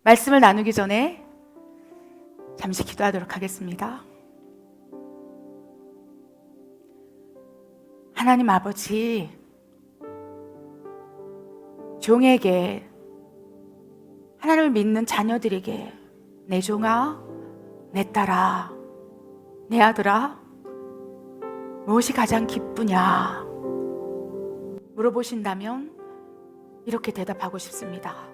말씀을 나누기 전에 잠시 기도하도록 하겠습니다. 하나님 아버지, 종에게, 하나님을 믿는 자녀들에게 내 종아, 내 딸아, 내 아들아, 무엇이 가장 기쁘냐 물어보신다면 이렇게 대답하고 싶습니다.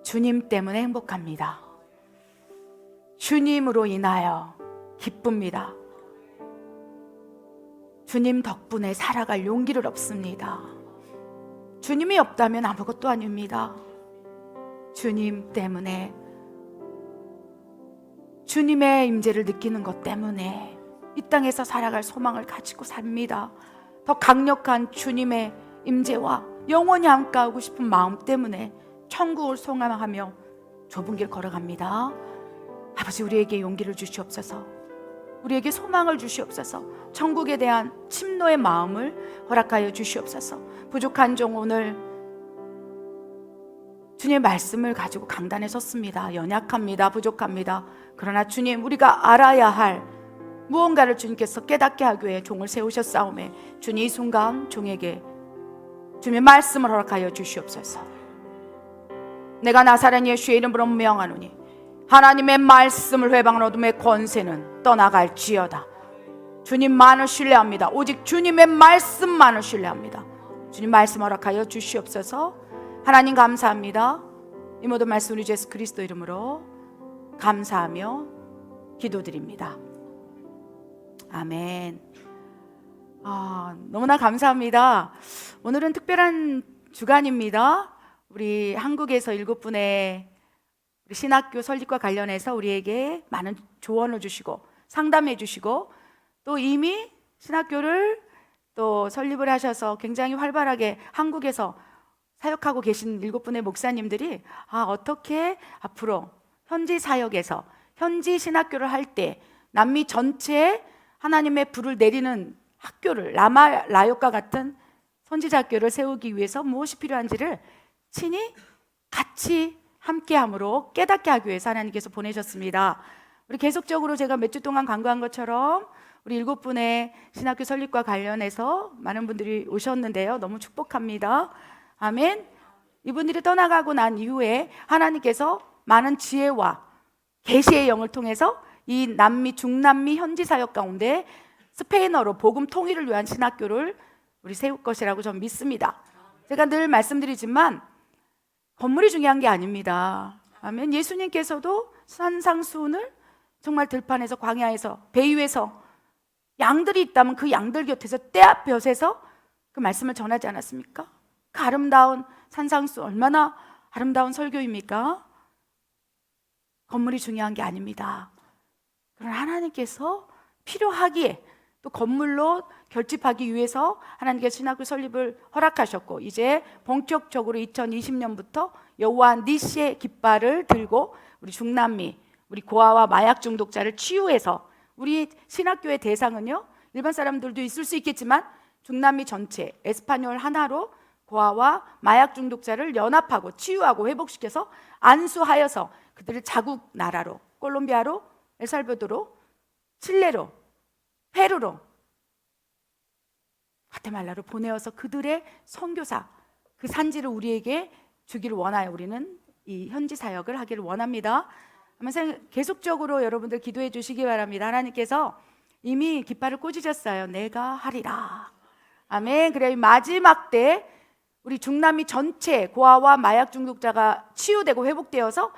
주님 때문에 행복합니다. 주님으로 인하여 기쁩니다. 주님 덕분에 살아갈 용기를 얻습니다. 주님이 없다면 아무것도 아닙니다. 주님 때문에, 주님의 임재를 느끼는 것 때문에 이 땅에서 살아갈 소망을 가지고 삽니다. 더 강력한 주님의 임재와 영원히 함께하고 싶은 마음 때문에 천국을 소망하며 좁은 길 걸어갑니다. 아버지, 우리에게 용기를 주시옵소서. 우리에게 소망을 주시옵소서. 천국에 대한 침노의 마음을 허락하여 주시옵소서. 부족한 종 오늘 주님의 말씀을 가지고 강단에 섰습니다. 연약합니다. 부족합니다. 그러나 주님, 우리가 알아야 할 무언가를 주님께서 깨닫게 하기 위해 종을 세우셨사오매 주님, 이 순간 종에게 주님의 말씀을 허락하여 주시옵소서. 내가 나사렛 예수의 이름으로 명하노니 하나님의 말씀을 회방한 어둠의 권세는 떠나갈지어다. 주님만을 신뢰합니다. 오직 주님의 말씀만을 신뢰합니다. 주님 말씀 허락하여 주시옵소서. 하나님 감사합니다. 이 모든 말씀 우리 주 예수 그리스도 이름으로 감사하며 기도드립니다. 아멘. 너무나 감사합니다. 오늘은 특별한 주간입니다. 우리 한국에서 7분의 우리 신학교 설립과 관련해서 우리에게 많은 조언을 주시고 상담해 주시고, 또 이미 신학교를 또 설립을 하셔서 굉장히 활발하게 한국에서 사역하고 계신 7분의 목사님들이 어떻게 앞으로 현지 사역에서 현지 신학교를 할 때 남미 전체에 하나님의 불을 내리는 학교를, 라마라역과 같은 선지자 학교를 세우기 위해서 무엇이 필요한지를 친히 같이 함께함으로 깨닫게 하기 위해서 하나님께서 보내셨습니다. 우리 계속적으로 제가 몇 주 동안 강구한 것처럼 우리 7분의 신학교 설립과 관련해서 많은 분들이 오셨는데요, 너무 축복합니다. 아멘. 이분들이 떠나가고 난 이후에 하나님께서 많은 지혜와 계시의 영을 통해서 이 남미, 중남미 현지 사역 가운데 스페인어로 복음 통일을 위한 신학교를 우리 세울 것이라고 저는 믿습니다. 제가 늘 말씀드리지만 건물이 중요한 게 아닙니다. 아멘. 예수님께서도 산상수훈을 정말 들판에서, 광야에서, 배 위에서 양들이 있다면 그 양들 곁에서 떼앞볕에서 그 말씀을 전하지 않았습니까? 그 아름다운 산상수, 얼마나 아름다운 설교입니까? 건물이 중요한 게 아닙니다. 그러나 하나님께서 필요하기에 또 건물로 결집하기 위해서 하나님께서 신학교 설립을 허락하셨고, 이제 본격적으로 2020년부터 여호와 니시의 깃발을 들고 우리 중남미, 우리 고아와 마약 중독자를 치유해서, 우리 신학교의 대상은요, 일반 사람들도 있을 수 있겠지만 중남미 전체 에스파뇰 하나로 고아와 마약 중독자를 연합하고 치유하고 회복시켜서 안수하여서 그들을 자국 나라로, 콜롬비아로, 엘살바도르로, 칠레로, 페루로, 과테말라로 보내어서 그들의 선교사, 그 산지를 우리에게 주기를 원하여 우리는 이 현지 사역을 하기를 원합니다. 계속적으로 여러분들 기도해 주시기 바랍니다. 하나님께서 이미 깃발을 꽂으셨어요. 내가 하리라. 아멘. 그래요. 마지막 때 우리 중남미 전체 고아와 마약 중독자가 치유되고 회복되어서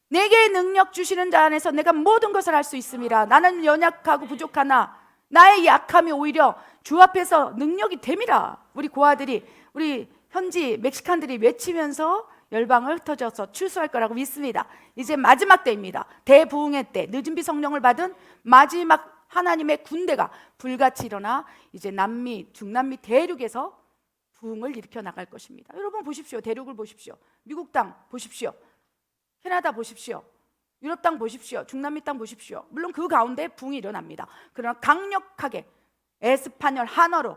내게 능력 주시는 자 안에서 내가 모든 것을 할 수 있음이라. 나는 연약하고 부족하나 나의 약함이 오히려 주 앞에서 능력이 됨이라. 우리 고아들이, 우리 현지 멕시칸들이 외치면서 열방을 흩어져서 출소할 거라고 믿습니다. 이제 마지막 때입니다. 대부흥의 때, 늦은 비 성령을 받은 마지막 하나님의 군대가 불같이 일어나 이제 남미, 중남미 대륙에서 부흥을 일으켜 나갈 것입니다. 여러분 보십시오. 대륙을 보십시오. 미국 땅 보십시오. 캐나다 보십시오. 유럽 땅 보십시오. 중남미 땅 보십시오. 물론 그 가운데 붕이 일어납니다. 그러나 강력하게 에스파뇰 하나로,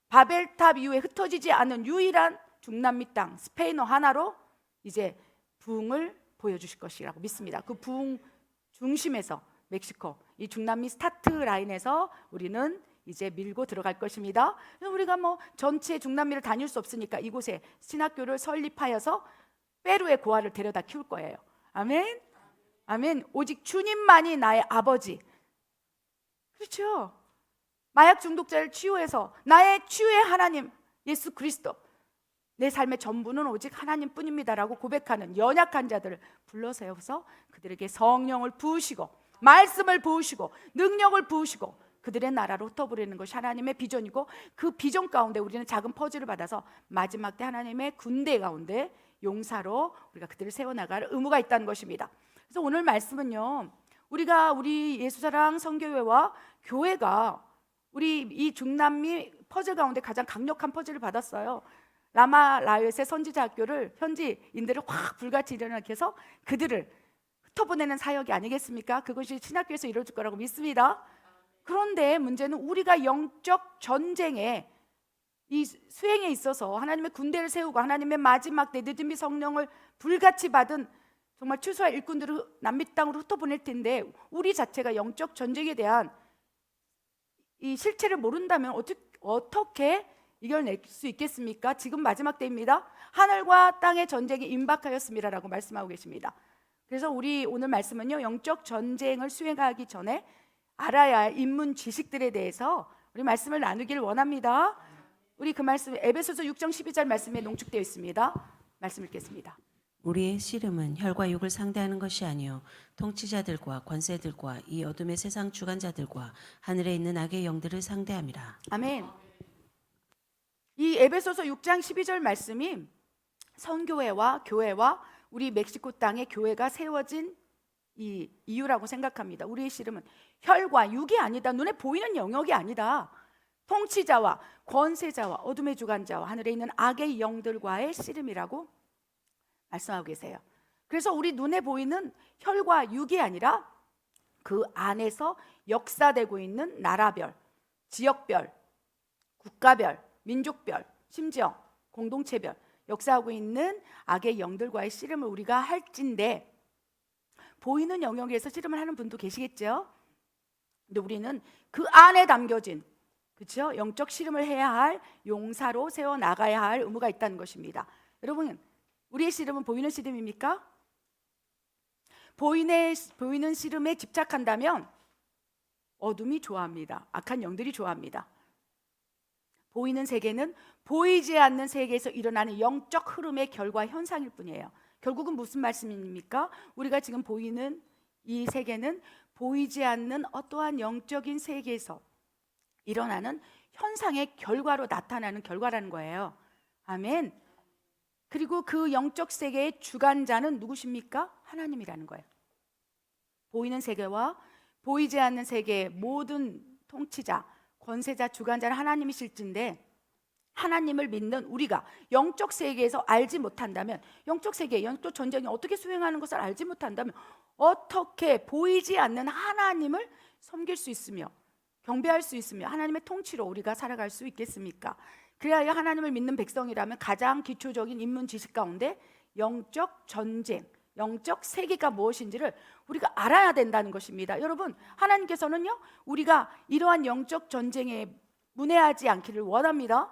바벨탑 이후에 흩어지지 않은 유일한 중남미 땅 스페인어 하나로 이제 부흥을 보여주실 것이라고 믿습니다. 그 부흥 중심에서 멕시코, 이 중남미 스타트 라인에서 우리는 이제 밀고 들어갈 것입니다. 우리가 뭐 전체 중남미를 다닐 수 없으니까 이곳에 신학교를 설립하여서 페루의 고아를 데려다 키울 거예요. 아멘. 아멘. 오직 주님만이 나의 아버지. 그렇죠. 마약 중독자를 치유해서 나의 치유의 하나님 예수 그리스도, 내 삶의 전부는 오직 하나님뿐입니다라고 고백하는 연약한 자들을 불러 세워서 그들에게 성령을 부으시고 말씀을 부으시고 능력을 부으시고 그들의 나라로 흩어버리는 것이 하나님의 비전이고, 그 비전 가운데 우리는 작은 퍼즐을 받아서 마지막 때 하나님의 군대 가운데 용사로 우리가 그들을 세워나갈 의무가 있다는 것입니다. 그래서 오늘 말씀은요, 우리 예수사랑 성교회와 교회가 우리 이 중남미 퍼즐 가운데 가장 강력한 퍼즐을 받았어요. 라마라요의 선지자 학교를 현지인들을 확 불같이 일어나게 해서 그들을 흩어보내는 사역이 아니겠습니까? 그것이 신학교에서 이루어질 거라고 믿습니다. 그런데 문제는 우리가 영적 전쟁에 이 수행에 있어서 하나님의 군대를 세우고 하나님의 마지막 때 늦은비 성령을 불같이 받은 정말 추수할 일꾼들을 남미 땅으로 흩어보낼 텐데, 우리 자체가 영적 전쟁에 대한 이 실체를 모른다면 어떻게 이겨낼 수 있겠습니까? 지금 마지막 때입니다. 하늘과 땅의 전쟁이 임박하였습니다라고 말씀하고 계십니다. 그래서 우리 오늘 말씀은요, 영적 전쟁을 수행하기 전에 알아야 할 입문 지식들에 대해서 우리 말씀을 나누기를 원합니다. 우리 그 말씀 에베소서 6장 12절 말씀에 농축되어 있습니다. 말씀 읽겠습니다. 우리의 씨름은 혈과 육을 상대하는 것이 아니요 통치자들과 권세들과 이 어둠의 세상 주관자들과 하늘에 있는 악의 영들을 상대함이라. 아멘. 이 에베소서 6장 12절 말씀이 선교회와 교회와 우리 멕시코 땅의 교회가 세워진 이 이유라고 생각합니다. 우리의 씨름은 혈과 육이 아니다. 눈에 보이는 영역이 아니다. 통치자와 권세자와 어둠의 주관자와 하늘에 있는 악의 영들과의 씨름이라고 말씀하고 계세요. 그래서 우리 눈에 보이는 혈과 육이 아니라 그 안에서 역사되고 있는 나라별, 지역별, 국가별, 민족별, 심지어 공동체별 역사하고 있는 악의 영들과의 씨름을 우리가 할진데, 보이는 영역에서 씨름을 하는 분도 계시겠죠. 근데 우리는 그 안에 담겨진, 그렇죠? 영적 씨름을 해야 할 용사로 세워 나가야 할 의무가 있다는 것입니다. 여러분, 우리의 씨름은 보이는 씨름입니까? 보이는 씨름에 집착한다면 어둠이 좋아합니다. 악한 영들이 좋아합니다. 보이는 세계는 보이지 않는 세계에서 일어나는 영적 흐름의 결과 현상일 뿐이에요. 결국은 무슨 말씀입니까? 우리가 지금 보이는 이 세계는 보이지 않는 어떠한 영적인 세계에서 일어나는 현상의 결과로 나타나는 결과라는 거예요. 아멘. 그리고 그 영적 세계의 주관자는 누구십니까? 하나님이라는 거예요. 보이는 세계와 보이지 않는 세계의 모든 통치자, 권세자, 주관자는 하나님이실진데, 하나님을 믿는 우리가 영적 세계에서 알지 못한다면, 영적 세계, 영적 전쟁이 어떻게 수행하는 것을 알지 못한다면 어떻게 보이지 않는 하나님을 섬길 수 있으며 경배할 수 있으며 하나님의 통치로 우리가 살아갈 수 있겠습니까? 그래야 하나님을 믿는 백성이라면 가장 기초적인 인문 지식 가운데 영적 전쟁, 영적 세계가 무엇인지를 우리가 알아야 된다는 것입니다. 여러분, 하나님께서는요, 우리가 이러한 영적 전쟁에 문해하지 않기를 원합니다.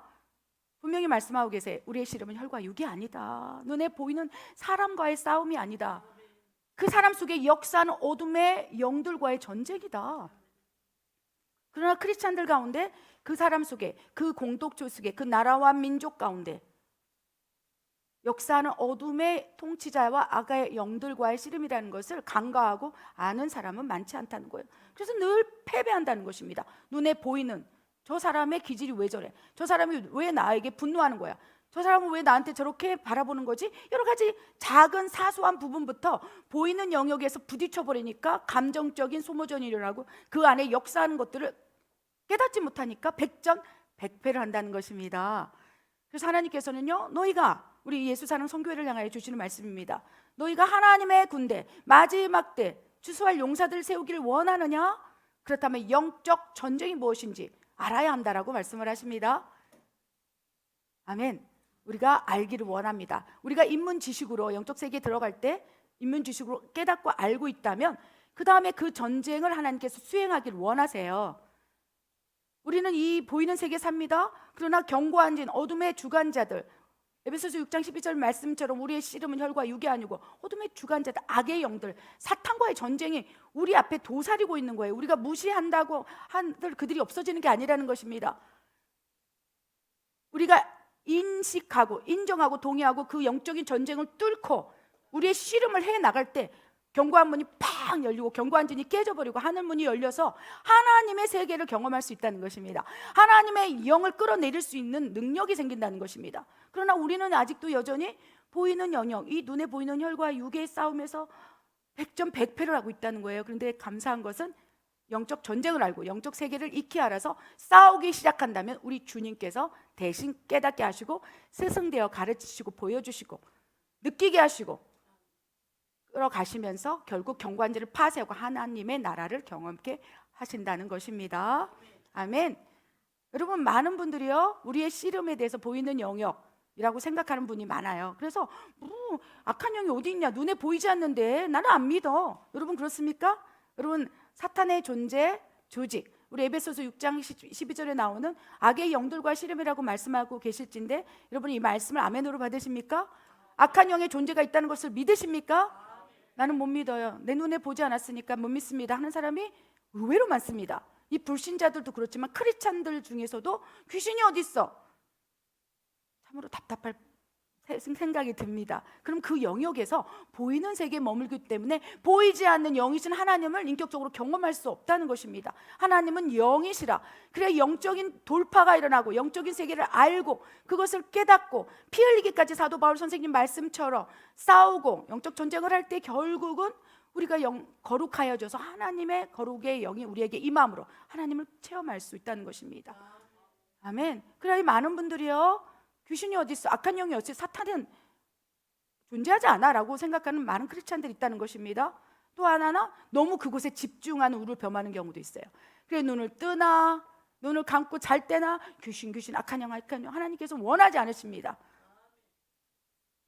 분명히 말씀하고 계세요. 우리의 씨름은 혈과 육이 아니다. 눈에 보이는 사람과의 싸움이 아니다. 그 사람 속에 역사하는 어둠의 영들과의 전쟁이다. 그러나 크리스찬들 가운데 그 사람 속에, 그 공동체 속에, 그 나라와 민족 가운데 역사하는 어둠의 통치자와 악의 영들과의 씨름이라는 것을 간과하고 아는 사람은 많지 않다는 거예요. 그래서 늘 패배한다는 것입니다. 눈에 보이는 저 사람의 기질이 왜 저래? 저 사람이 왜 나에게 분노하는 거야? 저 사람은 왜 나한테 저렇게 바라보는 거지? 여러 가지 작은 사소한 부분부터 보이는 영역에서 부딪혀 버리니까 감정적인 소모전이 일어나고 그 안에 역사하는 것들을 깨닫지 못하니까 백전백패를 한다는 것입니다. 그래서 하나님께서는요, 너희가, 우리 예수 사는 성교회를 향하여 주시는 말씀입니다. 너희가 하나님의 군대, 마지막 때 추수할 용사들을 세우기를 원하느냐? 그렇다면 영적 전쟁이 무엇인지 알아야 한다라고 말씀을 하십니다. 아멘. 우리가 알기를 원합니다. 우리가 인문 지식으로 영적 세계에 들어갈 때 인문 지식으로 깨닫고 알고 있다면 그 다음에 그 전쟁을 하나님께서 수행하기를 원하세요. 우리는 이 보이는 세계에 삽니다. 그러나 견고한 진 어둠의 주관자들, 에베소서 6장 12절 말씀처럼 우리의 씨름은 혈과 육이 아니고 어둠의 주관자들, 악의 영들, 사탄과의 전쟁이 우리 앞에 도사리고 있는 거예요. 우리가 무시한다고 한들 그들이 없어지는 게 아니라는 것입니다. 우리가 인식하고 인정하고 동의하고 그 영적인 전쟁을 뚫고 우리의 씨름을 해 나갈 때 견고한 문이 팍 열리고 견고한 진이 깨져버리고 하늘 문이 열려서 하나님의 세계를 경험할 수 있다는 것입니다. 하나님의 영을 끌어내릴 수 있는 능력이 생긴다는 것입니다. 그러나 우리는 아직도 여전히 보이는 영역, 이 눈에 보이는 혈과 육의 싸움에서 100점 100패를 하고 있다는 거예요. 그런데 감사한 것은 영적 전쟁을 알고 영적 세계를 익히 알아서 싸우기 시작한다면 우리 주님께서 대신 깨닫게 하시고 스승되어 가르치시고 보여주시고 느끼게 하시고 끌어가시면서 결국 경관지를 파쇄하고 하나님의 나라를 경험케 하신다는 것입니다. 아멘. 여러분, 많은 분들이요 우리의 씨름에 대해서 보이는 영역이라고 생각하는 분이 많아요. 그래서 악한 영이 어디 있냐, 눈에 보이지 않는데 나는 안 믿어. 여러분 그렇습니까? 여러분, 사탄의 존재, 조직, 우리 에베소서 6장 12절에 나오는 악의 영들과 씨름이라고 말씀하고 계실진데 여러분 이 말씀을 아멘으로 받으십니까? 악한 영의 존재가 있다는 것을 믿으십니까? 나는 못 믿어요. 내 눈에 보지 않았으니까 못 믿습니다 하는 사람이 의외로 많습니다. 이 불신자들도 그렇지만 크리스찬들 중에서도 귀신이 어디 있어? 참으로 답답할 생각이 듭니다. 그럼 그 영역에서 보이는 세계에 머물기 때문에 보이지 않는 영이신 하나님을 인격적으로 경험할 수 없다는 것입니다. 하나님은 영이시라. 그래야 영적인 돌파가 일어나고 영적인 세계를 알고 그것을 깨닫고 피 흘리기까지 사도 바울 선생님 말씀처럼 싸우고 영적 전쟁을 할 때 결국은 우리가 거룩하여져서 하나님의 거룩의 영이 우리에게 임함으로 하나님을 체험할 수 있다는 것입니다. 아멘. 그래야 이 많은 분들이요 귀신이 어디 있어? 악한 영이 어디 있어? 사탄은 존재하지 않아 라고 생각하는 많은 크리스찬들이 있다는 것입니다. 또 하나는 너무 그곳에 집중하는 우를 범하는 경우도 있어요. 그래 눈을 뜨나 눈을 감고 잘 때나 귀신 악한 영 하나님께서 원하지 않으십니다.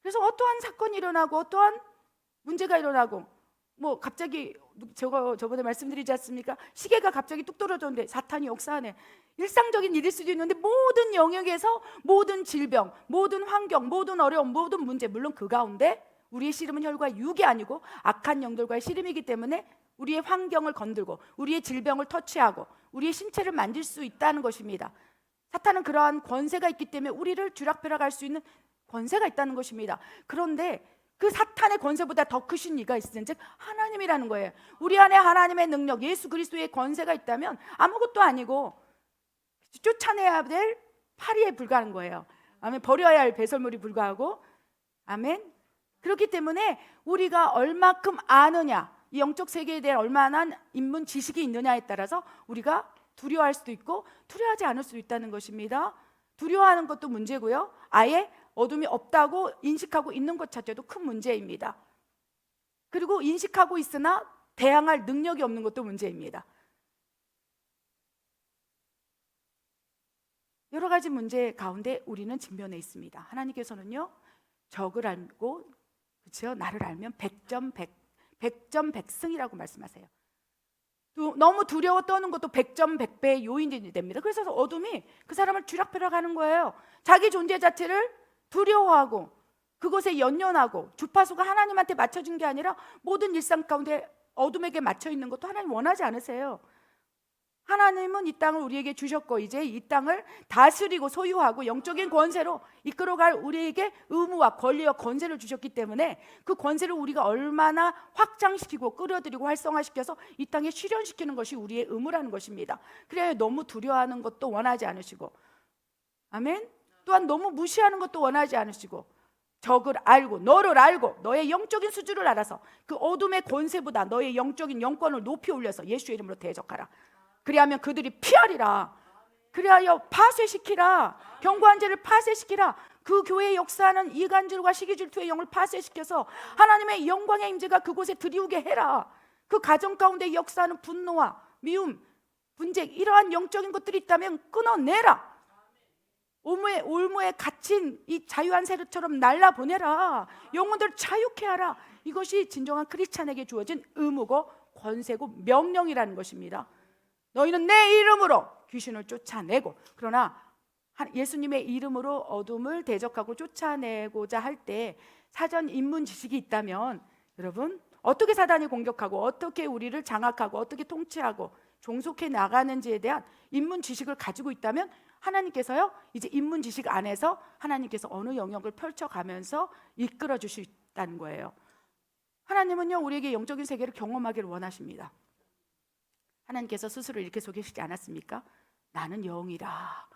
그래서 어떠한 사건이 일어나고 어떠한 문제가 일어나고 뭐 갑자기 저번에 말씀드리지 않습니까? 시계가 갑자기 뚝 떨어졌는데 사탄이 역사하네. 일상적인 일일 수도 있는데 모든 영역에서 모든 질병, 모든 환경, 모든 어려움, 모든 문제, 물론 그 가운데 우리의 씨름은 혈과 육이 아니고 악한 영들과의 씨름이기 때문에 우리의 환경을 건들고 우리의 질병을 터치하고 우리의 신체를 만질 수 있다는 것입니다. 사탄은 그러한 권세가 있기 때문에 우리를 쥐락펴락할 수 있는 권세가 있다는 것입니다. 그런데 그 사탄의 권세보다 더 크신 이가 있은즉 하나님이라는 거예요. 우리 안에 하나님의 능력, 예수 그리스도의 권세가 있다면 아무것도 아니고 쫓아내야 될 파리에 불과한 거예요. 아멘. 버려야 할 배설물이 불과하고, 아멘. 그렇기 때문에 우리가 얼마큼 아느냐, 이 영적 세계에 대해 얼마나 인문 지식이 있느냐에 따라서 우리가 두려워할 수도 있고 두려워하지 않을 수도 있다는 것입니다. 두려워하는 것도 문제고요, 아예 어둠이 없다고 인식하고 있는 것 자체도 큰 문제입니다. 그리고 인식하고 있으나 대항할 능력이 없는 것도 문제입니다. 여러 가지 문제 가운데 우리는 직면해 있습니다. 하나님께서는요 적을 알고, 그렇죠? 나를 알면 100점 100승이라고 말씀하세요. 너무 두려워 떠는 것도 100점 100배의 요인이 됩니다. 그래서 어둠이 그 사람을 쥐락펴락하는 거예요. 자기 존재 자체를 두려워하고 그것에 연연하고 주파수가 하나님한테 맞춰진 게 아니라 모든 일상 가운데 어둠에게 맞춰 있는 것도 하나님 원하지 않으세요. 하나님은 이 땅을 우리에게 주셨고 이제 이 땅을 다스리고 소유하고 영적인 권세로 이끌어갈 우리에게 의무와 권리와 권세를 주셨기 때문에 그 권세를 우리가 얼마나 확장시키고 끌어들이고 활성화시켜서 이 땅에 실현시키는 것이 우리의 의무라는 것입니다. 그래야 너무 두려워하는 것도 원하지 않으시고, 아멘. 또한 너무 무시하는 것도 원하지 않으시고, 적을 알고 너를 알고 너의 영적인 수준을 알아서 그 어둠의 권세보다 너의 영적인 영권을 높이 올려서 예수의 이름으로 대적하라. 그리하면 그들이 피하리라. 그리하여 파쇄시키라. 견고한 죄를 파쇄시키라. 그 교회의 역사하는 이간질과 시기질투의 영을 파쇄시켜서 하나님의 영광의 임재가 그곳에 들이우게 해라. 그 가정 가운데 역사하는 분노와 미움, 분쟁, 이러한 영적인 것들이 있다면 끊어내라. 올무에 갇힌 이 자유한 새처럼 날라보내라. 영혼들을 자유케 하라. 이것이 진정한 크리스찬에게 주어진 의무고 권세고 명령이라는 것입니다. 너희는 내 이름으로 귀신을 쫓아내고, 그러나 예수님의 이름으로 어둠을 대적하고 쫓아내고자 할 때 사전 인문 지식이 있다면, 여러분, 어떻게 사단이 공격하고 어떻게 우리를 장악하고 어떻게 통치하고 종속해 나가는지에 대한 인문 지식을 가지고 있다면 하나님께서요, 이제 인문 지식 안에서 하나님께서 어느 영역을 펼쳐가면서 이끌어 주실 수 있다는 거예요. 하나님은요, 우리에게 영적인 세계를 경험하기를 원하십니다. 하나님께서 스스로 이렇게 소개하시지 않았습니까? 나는 영이라.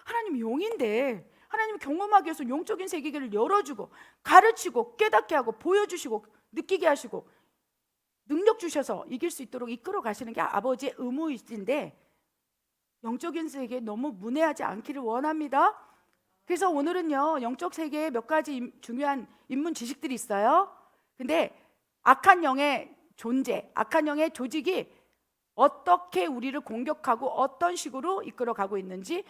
하나님 영인데 하나님 경험하기 위해서 영적인 세계를 열어주고 가르치고 깨닫게 하고 보여주시고 느끼게 하시고 능력 주셔서 이길 수 있도록 이끌어 가시는 게 아버지의 의무이신데, 영적인 세계에 너무 문외하지 않기를 원합니다. 그래서 오늘은요, 영적 세계에 몇 가지 중요한 인문 지식들이 있어요. 근데 악한 영의 존재, 악한 영의 조직이 어떻게 우리를 공격하고 어떤 식으로 이끌어가고 있는지,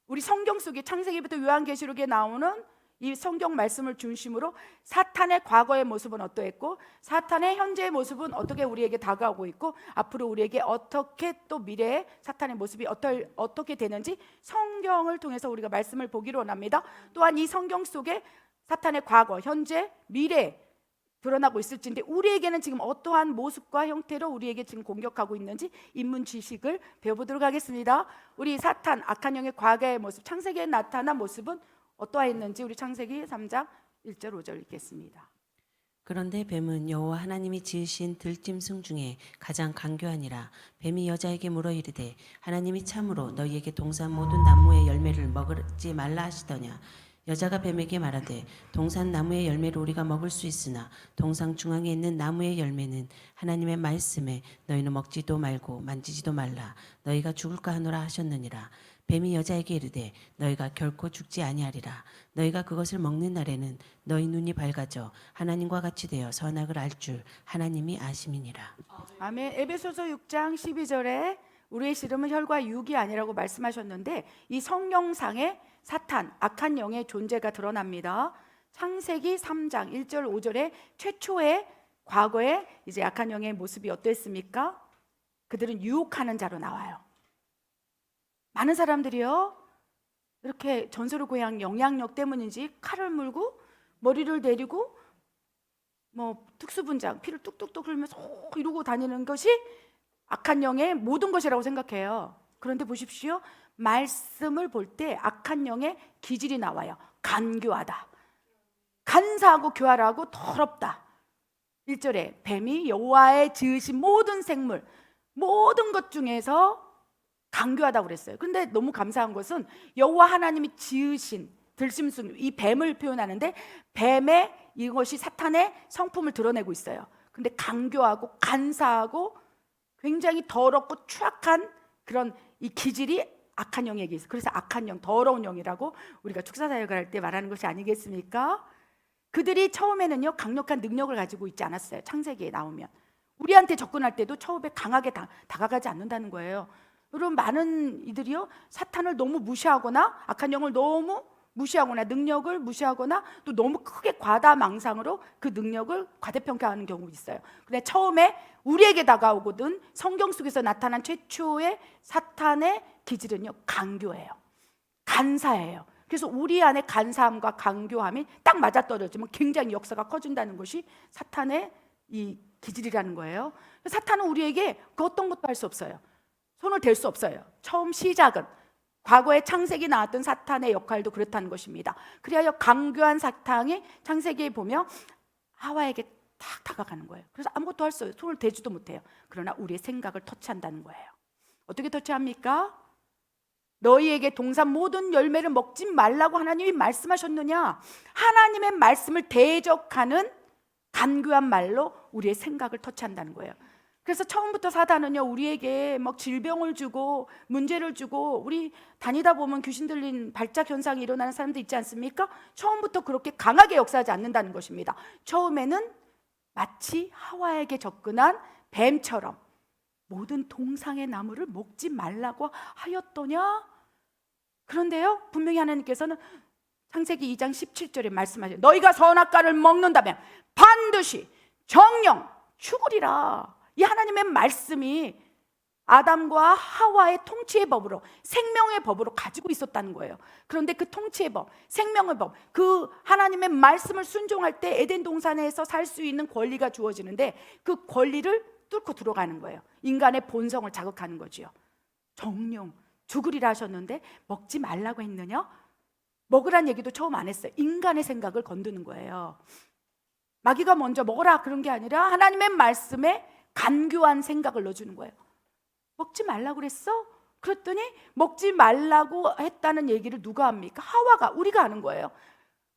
우리 성경 속에 창세기부터 요한계시록에 나오는 이 성경 말씀을 중심으로 사탄의 과거의 모습은 어떠했고 사탄의 현재의 모습은 어떻게 우리에게 다가오고 있고 앞으로 우리에게 어떻게 또 미래의 사탄의 모습이 어떻게 되는지 성경을 통해서 우리가 말씀을 보기로 원합니다. 또한 이 성경 속에 사탄의 과거, 현재, 미래 드러나고 있을지인데 우리에게는 지금 어떠한 모습과 형태로 우리에게 지금 공격하고 있는지 인문 지식을 배워보도록 하겠습니다. 우리 사탄, 악한 영의 과거의 모습, 창세기에 나타난 모습은 어떠했는지 우리 창세기 3장 1절 5절 읽겠습니다. 그런데 뱀은 여호와 하나님이 지으신 들짐승 중에 가장 간교하니라. 뱀이 여자에게 물어 이르되 하나님이 참으로 너희에게 동산 모든 나무의 열매를 먹지 말라 하시더냐. 여자가 뱀에게 말하되 동산 나무의 열매를 우리가 먹을 수 있으나 동산 중앙에 있는 나무의 열매는 하나님의 말씀에 너희는 먹지도 말고 만지지도 말라. 너희가 죽을까 하노라 하셨느니라. 뱀이 여자에게 이르되 너희가 결코 죽지 아니하리라. 너희가 그것을 먹는 날에는 너희 눈이 밝아져 하나님과 같이 되어 선악을 알 줄 하나님이 아심이니라. 아멘. 에베소서 6장 12절에 우리의 씨름은 혈과 육이 아니라고 말씀하셨는데 이 성경상에 사탄, 악한 영의 존재가 드러납니다. 창세기 3장 1절 5절에 최초의 과거에 이제 악한 영의 모습이 어땠습니까? 그들은 유혹하는 자로 나와요. 많은 사람들이요, 이렇게 전설의 고향 영향력 때문인지 칼을 물고 머리를 내리고 뭐 특수분장 피를 뚝뚝뚝 흘리면서 이러고 다니는 것이 악한 영의 모든 것이라고 생각해요. 그런데 보십시오, 말씀을 볼 때 악한 영의 기질이 나와요. 간교하다, 간사하고 교활하고 더럽다. 1절에 뱀이 여호와의 지으신 모든 생물, 모든 것 중에서 간교하다고 그랬어요. 그런데 너무 감사한 것은 여호와 하나님이 지으신 들짐승, 이 뱀을 표현하는데 뱀의 이것이 사탄의 성품을 드러내고 있어요. 근데 간교하고 간사하고 굉장히 더럽고 추악한 그런 이 기질이 악한 영에게 있어요. 그래서 악한 영, 더러운 영이라고 우리가 축사사역을 할 때 말하는 것이 아니겠습니까? 그들이 처음에는요 강력한 능력을 가지고 있지 않았어요. 창세기에 나오면 우리한테 접근할 때도 처음에 강하게 다가가지 않는다는 거예요. 여러분, 많은 이들이요 사탄을 너무 무시하거나 악한 영을 너무 무시하거나 능력을 무시하거나 또 너무 크게 과다망상으로 그 능력을 과대평가하는 경우가 있어요. 근데 처음에 우리에게 다가오거든 성경 속에서 나타난 최초의 사탄의 기질은요 간교예요. 간사예요. 그래서 우리 안에 간사함과 간교함이 딱 맞아떨어지면 굉장히 역사가 커진다는 것이 사탄의 이 기질이라는 거예요. 사탄은 우리에게 그 어떤 것도 할 수 없어요. 손을 댈 수 없어요. 처음 시작은 과거에 창세기 나왔던 사탄의 역할도 그렇다는 것입니다. 그리하여 간교한 사탄이 창세기에 보면 하와에게 탁 다가가는 거예요. 그래서 아무것도 할 수 없어요. 손을 대지도 못해요. 그러나 우리의 생각을 터치한다는 거예요. 어떻게 터치합니까? 너희에게 동산 모든 열매를 먹지 말라고 하나님이 말씀하셨느냐? 하나님의 말씀을 대적하는 간교한 말로 우리의 생각을 터치한다는 거예요. 그래서 처음부터 사단은요 우리에게 막 질병을 주고 문제를 주고, 우리 다니다 보면 귀신 들린 발작 현상이 일어나는 사람들 있지 않습니까? 처음부터 그렇게 강하게 역사하지 않는다는 것입니다. 처음에는 마치 하와에게 접근한 뱀처럼 모든 동상의 나무를 먹지 말라고 하였더냐? 그런데요, 분명히 하나님께서는 창세기 2장 17절에 말씀하셔요. 너희가 선악과를 먹는다면 반드시 정령 죽으리라. 이 하나님의 말씀이 아담과 하와의 통치의 법으로, 생명의 법으로 가지고 있었다는 거예요. 그런데 그 통치의 법, 생명의 법, 그 하나님의 말씀을 순종할 때 에덴 동산에서 살 수 있는 권리가 주어지는데 그 권리를 뚫고 들어가는 거예요. 인간의 본성을 자극하는 거지요. 정령 죽으리라 하셨는데 먹지 말라고 했느냐? 먹으란 얘기도 처음 안 했어요. 인간의 생각을 건드는 거예요. 마귀가 먼저 먹어라 그런 게 아니라 하나님의 말씀에 간교한 생각을 넣어주는 거예요. 먹지 말라고 그랬어? 그랬더니 먹지 말라고 했다는 얘기를 누가 합니까? 하와가, 우리가 하는 거예요.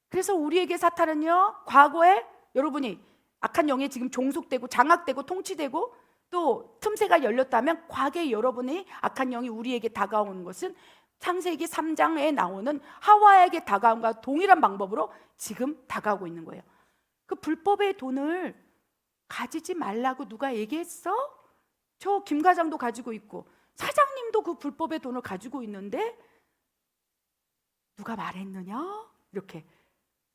그래서 우리에게 사탄은요, 과거에 여러분이 악한 영에 지금 종속되고 장악되고 통치되고 또 틈새가 열렸다면 과거에 여러분이 악한 영이 우리에게 다가오는 것은 창세기 3장에 나오는 하와에게 다가온과 동일한 방법으로 지금 다가오고 있는 거예요. 그 불법의 돈을 가지지 말라고 누가 얘기했어? 저 김 과장도 가지고 있고 사장님도 그 불법의 돈을 가지고 있는데 누가 말했느냐? 이렇게.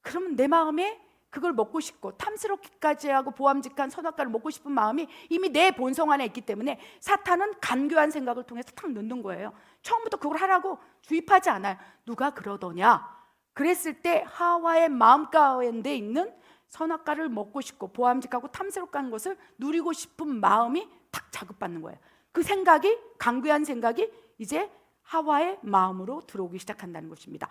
그러면 내 마음에 그걸 먹고 싶고 탐스럽기까지 하고 보암직한 선악과를 먹고 싶은 마음이 이미 내 본성 안에 있기 때문에 사탄은 간교한 생각을 통해서 탁 넣는 거예요. 처음부터 그걸 하라고 주입하지 않아요. 누가 그러더냐? 그랬을 때 하와의 마음 가운데 있는 선악과를 먹고 싶고 보암직하고 탐스럽게 하는 것을 누리고 싶은 마음이 탁 자극받는 거예요. 그 생각이, 간교한 생각이 이제 하와의 마음으로 들어오기 시작한다는 것입니다.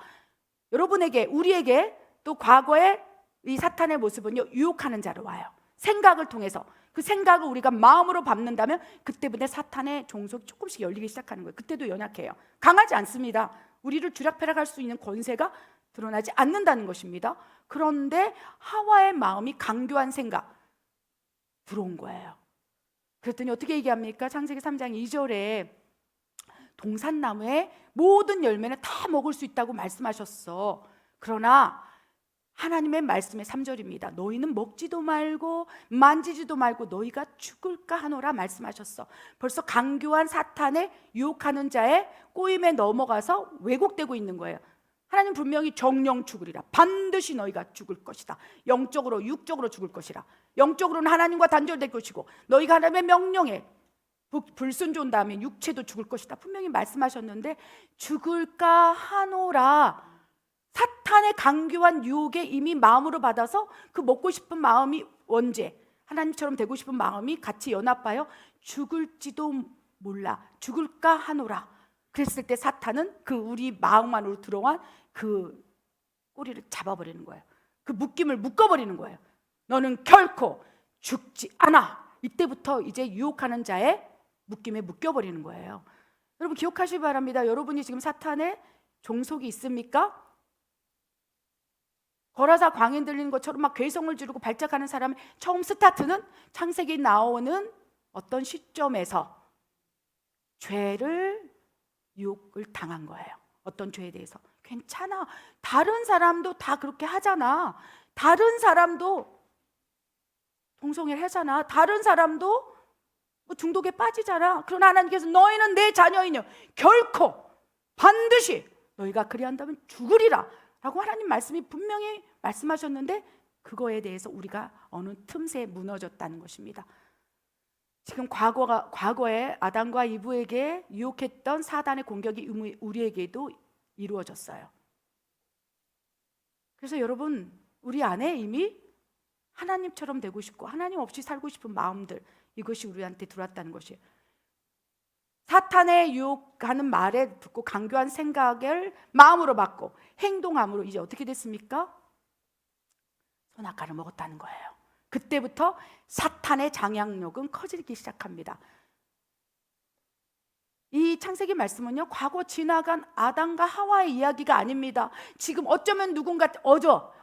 여러분에게, 우리에게 또 과거에 이 사탄의 모습은요, 유혹하는 자로 와요. 생각을 통해서. 그 생각을 우리가 마음으로 밟는다면 그때부터 사탄의 종속이 조금씩 열리기 시작하는 거예요. 그때도 연약해요. 강하지 않습니다. 우리를 쥐락펴락할 수 있는 권세가 드러나지 않는다는 것입니다. 그런데 하와의 마음이 간교한 생각 들어온 거예요. 그랬더니 어떻게 얘기합니까? 창세기 3장 2절에 동산나무의 모든 열매는 다 먹을 수 있다고 말씀하셨어. 그러나 하나님의 말씀의 3절입니다. 너희는 먹지도 말고 만지지도 말고 너희가 죽을까 하노라 말씀하셨어. 벌써 간교한 사탄의 유혹하는 자의 꼬임에 넘어가서 왜곡되고 있는 거예요. 하나님 분명히 정령 죽으리라. 반드시 너희가 죽을 것이다. 영적으로, 육적으로 죽을 것이라. 영적으로는 하나님과 단절될 것이고 너희가 하나님의 명령에 불순종한다면 육체도 죽을 것이다. 분명히 말씀하셨는데 죽을까 하노라. 사탄의 간교한 유혹에 이미 마음으로 받아서 그 먹고 싶은 마음이 원죄, 하나님처럼 되고 싶은 마음이 같이 연합하여 죽을지도 몰라, 죽을까 하노라. 그랬을 때 사탄은 그 우리 마음 안으로 들어온 그 꼬리를 잡아버리는 거예요. 그 묶임을 묶어버리는 거예요. 너는 결코 죽지 않아. 이때부터 이제 유혹하는 자의 묶임에 묶여버리는 거예요. 여러분 기억하시기 바랍니다. 여러분이 지금 사탄의 종속이 있습니까? 거라사 광인 들리는 것처럼 막 괴성을 지르고 발작하는 사람의 처음 스타트는 창세기 나오는 어떤 시점에서 죄를 유혹을 당한 거예요. 어떤 죄에 대해서 괜찮아, 다른 사람도 다 그렇게 하잖아, 다른 사람도 동성애를 하잖아, 다른 사람도 뭐 중독에 빠지잖아. 그러나 하나님께서 너희는 내 자녀이뇨 결코 반드시 너희가 그리한다면 죽으리라 라고 하나님 말씀이 분명히 말씀하셨는데 그거에 대해서 우리가 어느 틈새에 무너졌다는 것입니다. 지금 과거에 아담과 이브에게 유혹했던 사단의 공격이 우리에게도 이루어졌어요. 그래서 여러분 우리 안에 이미 하나님처럼 되고 싶고 하나님 없이 살고 싶은 마음들, 이것이 우리한테 들어왔다는 것이에요. 사탄의 유혹하는 말에 듣고 간교한 생각을 마음으로 받고 행동함으로 이제 어떻게 됐습니까? 선악과를 먹었다는 거예요. 그때부터 사탄의 장악력은 커지기 시작합니다. 이 창세기 말씀은요, 과거 지나간 아담과 하와의 이야기가 아닙니다. 지금 어쩌면 누군가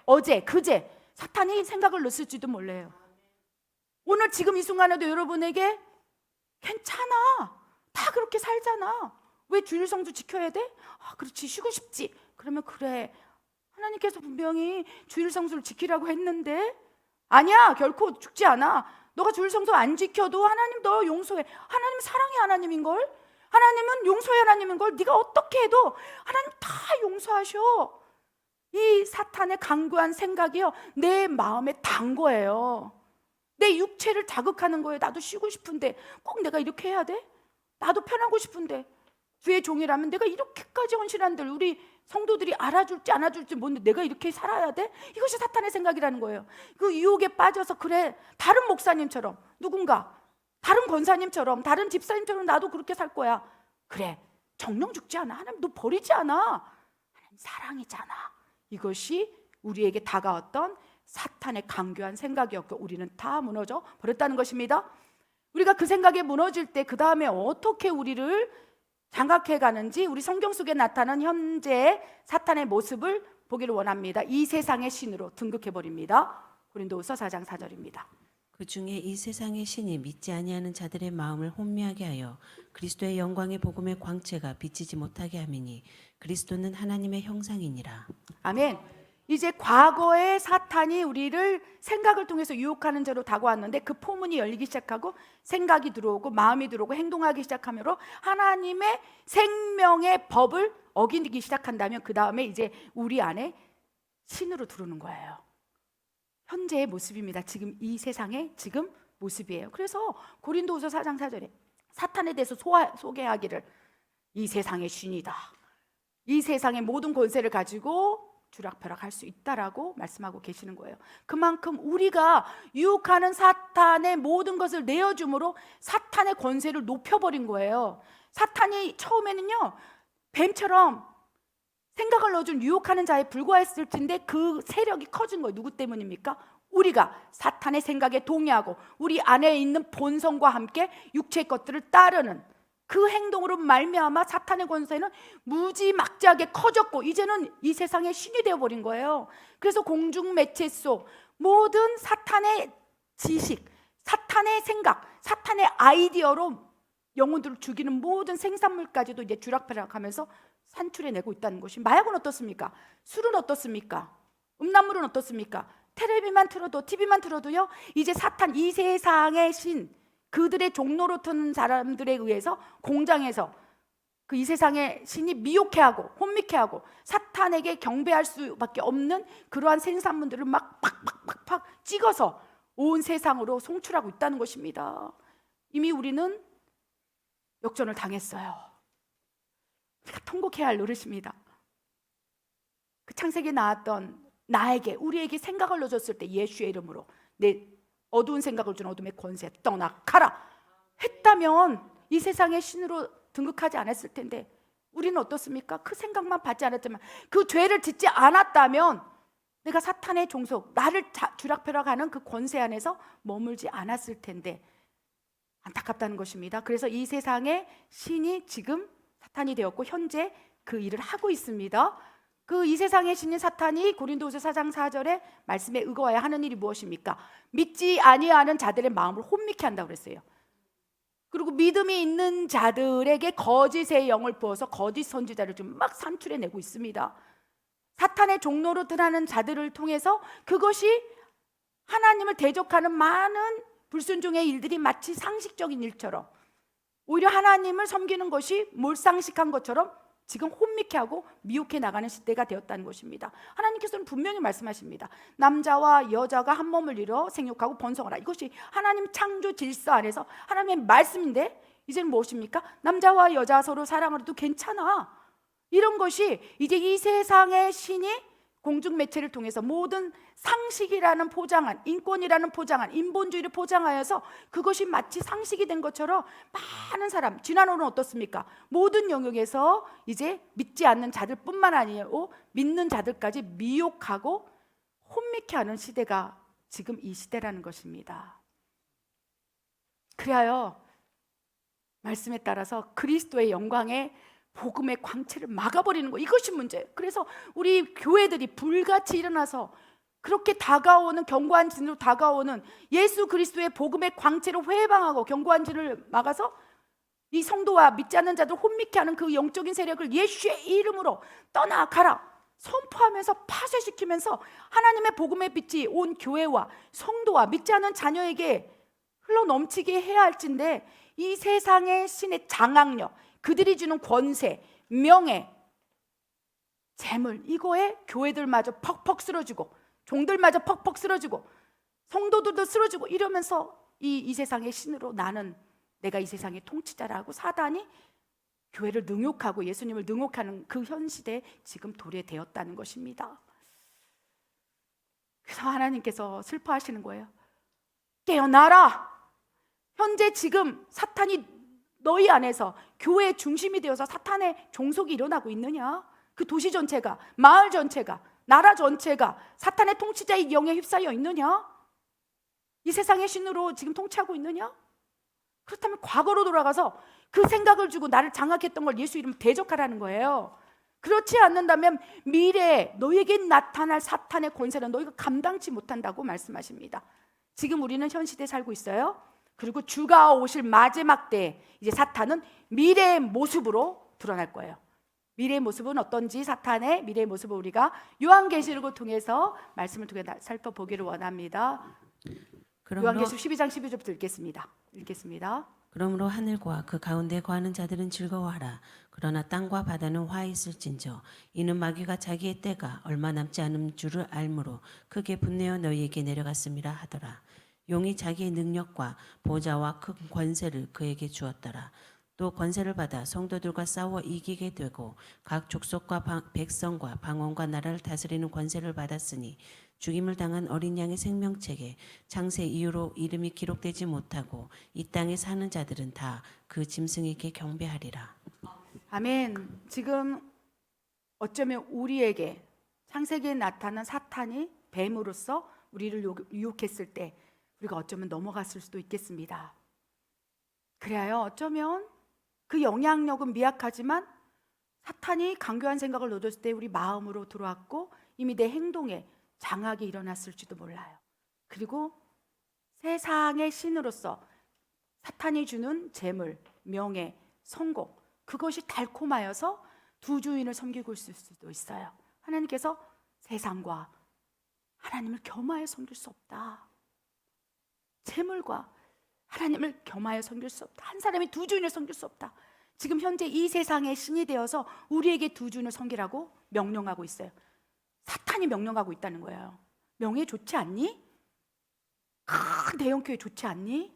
어제, 그제 사탄이 생각을 넣었을지도 몰라요. 오늘 지금 이 순간에도 여러분에게 괜찮아, 다 그렇게 살잖아, 왜 주일 성수 지켜야 돼? 아, 그렇지, 쉬고 싶지. 그러면 그래, 하나님께서 분명히 주일 성수를 지키라고 했는데 아니야, 결코 죽지 않아. 너가 주일 성수 안 지켜도 하나님 너 용서해. 하나님 사랑의 하나님인걸. 하나님은 용서의 하나님인 걸 네가 어떻게 해도 하나님 다 용서하셔. 이 사탄의 강구한 생각이요, 내 마음에 단 거예요. 내 육체를 자극하는 거예요. 나도 쉬고 싶은데 꼭 내가 이렇게 해야 돼? 나도 편하고 싶은데 주의 종이라면 내가 이렇게까지 헌신한들 우리 성도들이 알아줄지 안 알아줄지 모르는데 내가 이렇게 살아야 돼? 이것이 사탄의 생각이라는 거예요. 그 유혹에 빠져서 그래, 다른 목사님처럼, 누군가 다른 권사님처럼, 다른 집사님처럼 나도 그렇게 살 거야. 그래, 정령 죽지 않아. 하나님 너 버리지 않아. 하나님 사랑이잖아. 이것이 우리에게 다가왔던 사탄의 강교한 생각이었고 우리는 다 무너져 버렸다는 것입니다. 우리가 그 생각에 무너질 때 그 다음에 어떻게 우리를 장악해 가는지 우리 성경 속에 나타난 현재의 사탄의 모습을 보기를 원합니다. 이 세상의 신으로 등극해 버립니다. 고린도후서 4장 4절입니다. 그 중에 이 세상의 신이 믿지 아니하는 자들의 마음을 혼미하게 하여 그리스도의 영광의 복음의 광채가 비치지 못하게 함이니 그리스도는 하나님의 형상이니라. 아멘. 이제 과거의 사탄이 우리를 생각을 통해서 유혹하는 죄로 다가왔는데 그 포문이 열리기 시작하고 생각이 들어오고 마음이 들어오고 행동하기 시작하므로 하나님의 생명의 법을 어기기 시작한다면 그 다음에 이제 우리 안에 신으로 들어오는 거예요. 현재의 모습입니다. 지금 이 세상의 지금 모습이에요. 그래서 고린도후서 4장 4절에 사탄에 대해서 소개하기를 이 세상의 신이다. 이 세상의 모든 권세를 가지고 주락펴락할 수 있다라고 말씀하고 계시는 거예요. 그만큼 우리가 유혹하는 사탄의 모든 것을 내어줌으로 사탄의 권세를 높여버린 거예요. 사탄이 처음에는요, 뱀처럼 생각을 넣어준 유혹하는 자에 불과했을 텐데 그 세력이 커진 거예요. 누구 때문입니까? 우리가 사탄의 생각에 동의하고 우리 안에 있는 본성과 함께 육체의 것들을 따르는 그 행동으로 말미암아 사탄의 권세는 무지막지하게 커졌고 이제는 이 세상의 신이 되어버린 거예요. 그래서 공중매체 속 모든 사탄의 지식, 사탄의 생각, 사탄의 아이디어로 영혼들을 죽이는 모든 생산물까지도 이제 주락펴락하면서 산출해내고 있다는 것이, 마약은 어떻습니까? 술은 어떻습니까? 음란물은 어떻습니까? 텔레비만 틀어도, TV만 틀어도요, 이제 사탄, 이 세상의 신, 그들의 종로로 트는 사람들에 의해서 공장에서 그 이 세상의 신이 미혹해하고 혼미케하고 사탄에게 경배할 수밖에 없는 그러한 생산물들을 막 팍팍팍팍 찍어서 온 세상으로 송출하고 있다는 것입니다. 이미 우리는 역전을 당했어요. 우리가 통곡해야 할 노릇입니다. 그 창세기에 나왔던 나에게, 우리에게 생각을 넣어줬을 때 예수의 이름으로 내 어두운 생각을 준 어둠의 권세 떠나가라 했다면 이 세상의 신으로 등극하지 않았을 텐데 우리는 어떻습니까? 그 생각만 받지 않았지만 그 죄를 짓지 않았다면 내가 사탄의 종속, 나를 주락펴락하는 그 권세 안에서 머물지 않았을 텐데 안타깝다는 것입니다. 그래서 이 세상의 신이 지금 사탄이 되었고 현재 그 일을 하고 있습니다. 그 이 세상의 신인 사탄이 고린도후서 4장 4절의 말씀에 의거해야 하는 일이 무엇입니까? 믿지 아니하는 자들의 마음을 혼미케 한다고 그랬어요. 그리고 믿음이 있는 자들에게 거짓의 영을 부어서 거짓 선지자를 좀 막 산출해내고 있습니다. 사탄의 종로로 드러나는 자들을 통해서 그것이 하나님을 대적하는 많은 불순종의 일들이 마치 상식적인 일처럼, 오히려 하나님을 섬기는 것이 몰상식한 것처럼 지금 혼미케 하고 미혹해 나가는 시대가 되었다는 것입니다. 하나님께서는 분명히 말씀하십니다. 남자와 여자가 한 몸을 이뤄 생육하고 번성하라. 이것이 하나님 창조 질서 안에서 하나님의 말씀인데 이제는 무엇입니까? 남자와 여자 서로 사랑을 해도 괜찮아. 이런 것이 이제 이 세상의 신이 공중매체를 통해서 모든 상식이라는 포장한, 인권이라는 포장한, 인본주의를 포장하여서 그것이 마치 상식이 된 것처럼 많은 사람, 지난번은 어떻습니까? 모든 영역에서 이제 믿지 않는 자들뿐만 아니고 믿는 자들까지 미혹하고 혼미케 하는 시대가 지금 이 시대라는 것입니다. 그래야 말씀에 따라서 그리스도의 영광에 복음의 광채를 막아버리는 거, 이것이 문제예요. 그래서 우리 교회들이 불같이 일어나서 그렇게 다가오는, 견고한 진으로 다가오는 예수 그리스도의 복음의 광채를 회방하고 견고한 진을 막아서 이 성도와 믿지 않는 자들 혼미케 하는 그 영적인 세력을 예수의 이름으로 떠나가라 선포하면서 파쇄시키면서 하나님의 복음의 빛이 온 교회와 성도와 믿지 않는 자녀에게 흘러넘치게 해야 할진데 이 세상의 신의 장악력, 그들이 주는 권세, 명예, 재물, 이거에 교회들마저 퍽퍽 쓰러지고 종들마저 퍽퍽 쓰러지고 성도들도 쓰러지고 이러면서 이 세상의 신으로 내가 이 세상의 통치자라고 사단이 교회를 능욕하고 예수님을 능욕하는 그 현 시대에 지금 도래되었다는 것입니다. 그래서 하나님께서 슬퍼하시는 거예요. 깨어나라. 현재 지금 사탄이 너희 안에서 교회의 중심이 되어서 사탄의 종속이 일어나고 있느냐? 그 도시 전체가, 마을 전체가, 나라 전체가 사탄의 통치자의 영에 휩싸여 있느냐? 이 세상의 신으로 지금 통치하고 있느냐? 그렇다면 과거로 돌아가서 그 생각을 주고 나를 장악했던 걸 예수 이름으로 대적하라는 거예요. 그렇지 않는다면 미래에 너에게 나타날 사탄의 권세는 너희가 감당치 못한다고 말씀하십니다. 지금 우리는 현 시대에 살고 있어요. 그리고 주가 오실 마지막 때에 이제 사탄은 미래의 모습으로 드러날 거예요. 미래의 모습은 어떤지, 사탄의 미래의 모습을 우리가 요한계시록을 통해서 말씀을 통해 살펴보기를 원합니다. 요한계시록 12장 12절부터 읽겠습니다. 그러므로 하늘과 그 가운데 거하는 자들은 즐거워하라. 그러나 땅과 바다는 화 있을진저 이는 마귀가 자기의 때가 얼마 남지 않은 줄을 알므로 크게 분내어 너희에게 내려갔음이라 하더라. 용이 자기의 능력과 보좌와 큰 권세를 그에게 주었더라. 또 권세를 받아 성도들과 싸워 이기게 되고 각 족속과 백성과 방언과 나라를 다스리는 권세를 받았으니 죽임을 당한 어린 양의 생명책에 창세 이후로 이름이 기록되지 못하고 이 땅에 사는 자들은 다 그 짐승에게 경배하리라. 아멘. 지금 어쩌면 우리에게 창세기에 나타난 사탄이 뱀으로서 우리를 유혹했을 때 우리가 어쩌면 넘어갔을 수도 있겠습니다. 그래요. 어쩌면 그 영향력은 미약하지만 사탄이 강교한 생각을 넣어줬을 때 우리 마음으로 들어왔고 이미 내 행동에 장악이 일어났을지도 몰라요. 그리고 세상의 신으로서 사탄이 주는 재물, 명예, 성공, 그것이 달콤하여서 두 주인을 섬기고 있을 수도 있어요. 하나님께서 세상과 하나님을 겸하여 섬길 수 없다. 재물과 하나님을 겸하여 섬길 수 없다. 한 사람이 두 주인을 섬길 수 없다. 지금 현재 이 세상의 신이 되어서 우리에게 두 주인을 섬기라고 명령하고 있어요. 사탄이 명령하고 있다는 거예요. 명예 좋지 않니? 큰 대형교회 좋지 않니?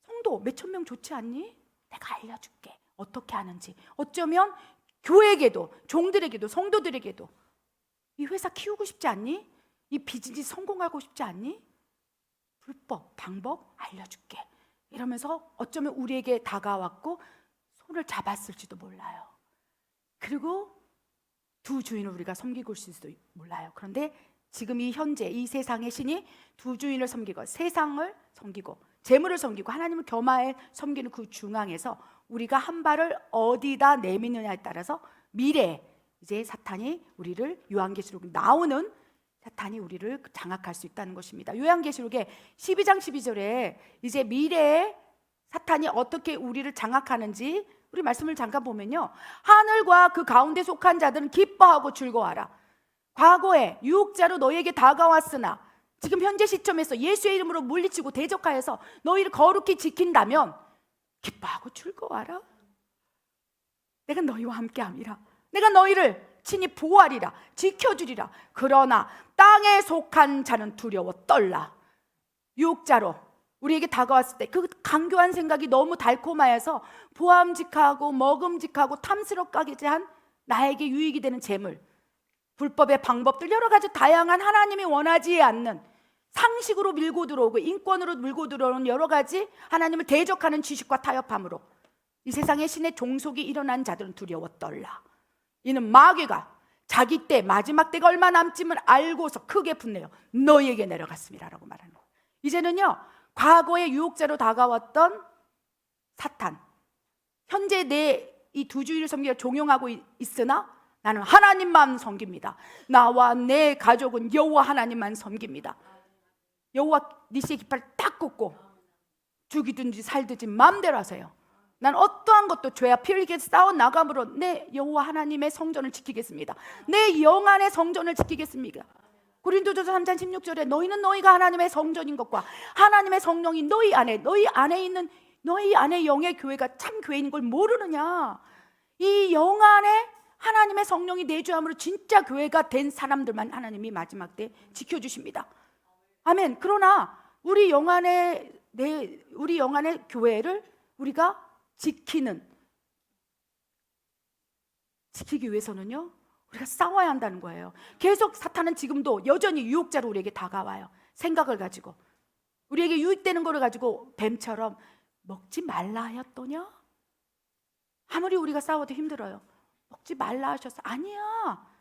성도 몇천 명 좋지 않니? 내가 알려줄게. 어떻게 하는지. 어쩌면 교회에게도, 종들에게도, 성도들에게도 이 회사 키우고 싶지 않니? 이 비즈니스 성공하고 싶지 않니? 불법, 방법 알려줄게. 이러면서 어쩌면 우리에게 다가왔고 손을 잡았을지도 몰라요. 그리고 두 주인을 우리가 섬기고 있을지도 몰라요. 그런데 지금 이 현재 이 세상의 신이 두 주인을 섬기고 세상을 섬기고 재물을 섬기고 하나님을 겸하여 섬기는 그 중앙에서 우리가 한 발을 어디다 내미느냐에 따라서 미래에 이제 사탄이 우리를 요한계시록 나오는 사탄이 우리를 장악할 수 있다는 것입니다. 요한계시록의 12장 12절에 이제 미래에 사탄이 어떻게 우리를 장악하는지 우리 말씀을 잠깐 보면요, 하늘과 그 가운데 속한 자들은 기뻐하고 즐거워하라. 과거에 유혹자로 너희에게 다가왔으나 지금 현재 시점에서 예수의 이름으로 물리치고 대적하여서 너희를 거룩히 지킨다면 기뻐하고 즐거워하라. 내가 너희와 함께함이라. 내가 너희를 친히 보호하리라. 지켜주리라. 그러나 땅에 속한 자는 두려워 떨라. 유혹자로 우리에게 다가왔을 때 그 강교한 생각이 너무 달콤하여서 보암직하고 먹음직하고 탐스럽게 한 나에게 유익이 되는 재물, 불법의 방법들, 여러 가지 다양한 하나님이 원하지 않는 상식으로 밀고 들어오고 인권으로 밀고 들어오는 여러 가지 하나님을 대적하는 지식과 타협함으로 이 세상의 신의 종속이 일어난 자들은 두려워 떨라. 이는 마귀가 자기 때 마지막 때가 얼마 남지만 알고서 크게 분내어 너희에게 내려갔습니다 라고 말하는 거예요. 이제는요, 과거의 유혹자로 다가왔던 사탄, 현재 내 이 두 주인을 섬기며 종용하고 있으나 나는 하나님만 섬깁니다. 나와 내 가족은 여호와 하나님만 섬깁니다. 여호와 니시의 깃발을 딱 꽂고 죽이든지 살든지 마음대로 하세요. 난 어떠한 것도 죄와 피 흘리게 싸워 나감으로 내 여호와 하나님의 성전을 지키겠습니다. 내 영 안의 성전을 지키겠습니다. 고린도전서 3장 16절에 너희는 너희가 하나님의 성전인 것과 하나님의 성령이 너희 안에 있는 너희 안에 영의 교회가 참 교회인 걸 모르느냐? 이 영 안에 하나님의 성령이 내주함으로 진짜 교회가 된 사람들만 하나님이 마지막 때 지켜주십니다. 아멘. 그러나 우리 영 안에 교회를 우리가 지키기 위해서는요, 우리가 싸워야 한다는 거예요. 계속 사탄은 지금도 여전히 유혹자로 우리에게 다가와요. 생각을 가지고 우리에게 유익되는 거를 가지고 뱀처럼 먹지 말라 하였더냐? 아무리 우리가 싸워도 힘들어요. 먹지 말라 하셨어. 아니야.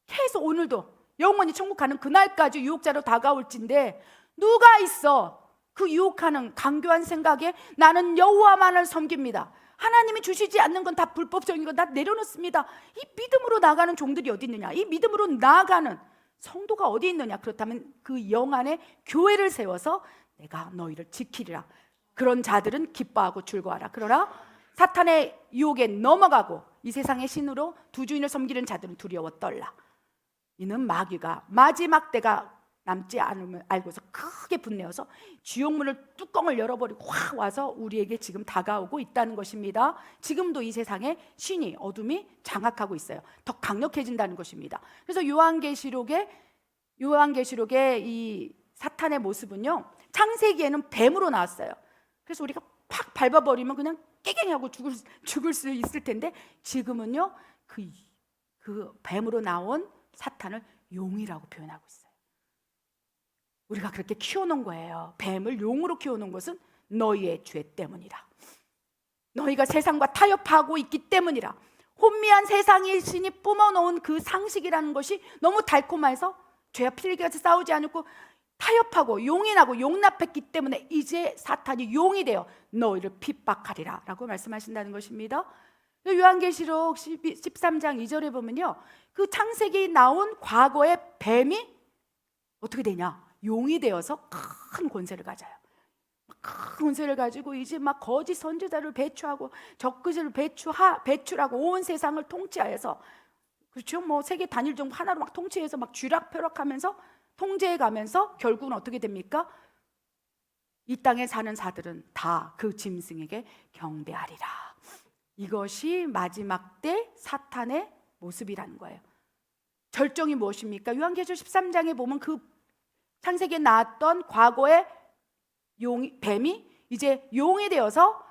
계속 오늘도 영원히 천국 가는 그날까지 유혹자로 다가올진데 누가 있어? 그 유혹하는 강교한 생각에 나는 여호와만을 섬깁니다. 하나님이 주시지 않는 건 다 불법적인 건 다 내려놓습니다. 이 믿음으로 나가는 종들이 어디 있느냐? 이 믿음으로 나가는 성도가 어디 있느냐? 그렇다면 그 영 안에 교회를 세워서 내가 너희를 지키리라. 그런 자들은 기뻐하고 즐거워하라. 그러나 사탄의 유혹에 넘어가고 이 세상의 신으로 두 주인을 섬기는 자들은 두려워 떨라. 이는 마귀가 마지막 때가 남지 않음을 알고서 크게 분내어서 지옥문을 뚜껑을 열어버리고 확 와서 우리에게 지금 다가오고 있다는 것입니다. 지금도 이 세상에 신이 어둠이 장악하고 있어요. 더 강력해진다는 것입니다. 그래서 요한계시록의 이 사탄의 모습은요, 창세기에는 뱀으로 나왔어요. 그래서 우리가 팍 밟아버리면 그냥 깨갱하고 죽을 수 있을 텐데 지금은요, 그 뱀으로 나온 사탄을 용이라고 표현하고 있어요. 우리가 그렇게 키워놓은 거예요. 뱀을 용으로 키워놓은 것은 너희의 죄 때문이라. 너희가 세상과 타협하고 있기 때문이라. 혼미한 세상의 신이 뿜어놓은 그 상식이라는 것이 너무 달콤해서 죄와 피리같이 싸우지 않고 타협하고 용인하고 용납했기 때문에 이제 사탄이 용이 되어 너희를 핍박하리라 라고 말씀하신다는 것입니다. 요한계시록 13장 2절에 보면요, 그 창세기에 나온 과거의 뱀이 어떻게 되냐? 용이 되어서 큰 권세를 가져요. 큰 권세를 가지고 이제 막 거짓 선지자를 배출하고 적그리스도를 배출하고 온 세상을 통치하여서, 그렇죠? 뭐 세계 단일 정부 하나로 막 통치해서 막 쥐락펴락하면서 통제해가면서 결국은 어떻게 됩니까? 이 땅에 사는 자들은 다 그 짐승에게 경배하리라. 이것이 마지막 때 사탄의 모습이라는 거예요. 절정이 무엇입니까? 요한계시록 13장에 보면 그 창세기에 나왔던 과거의 뱀이 이제 용이 되어서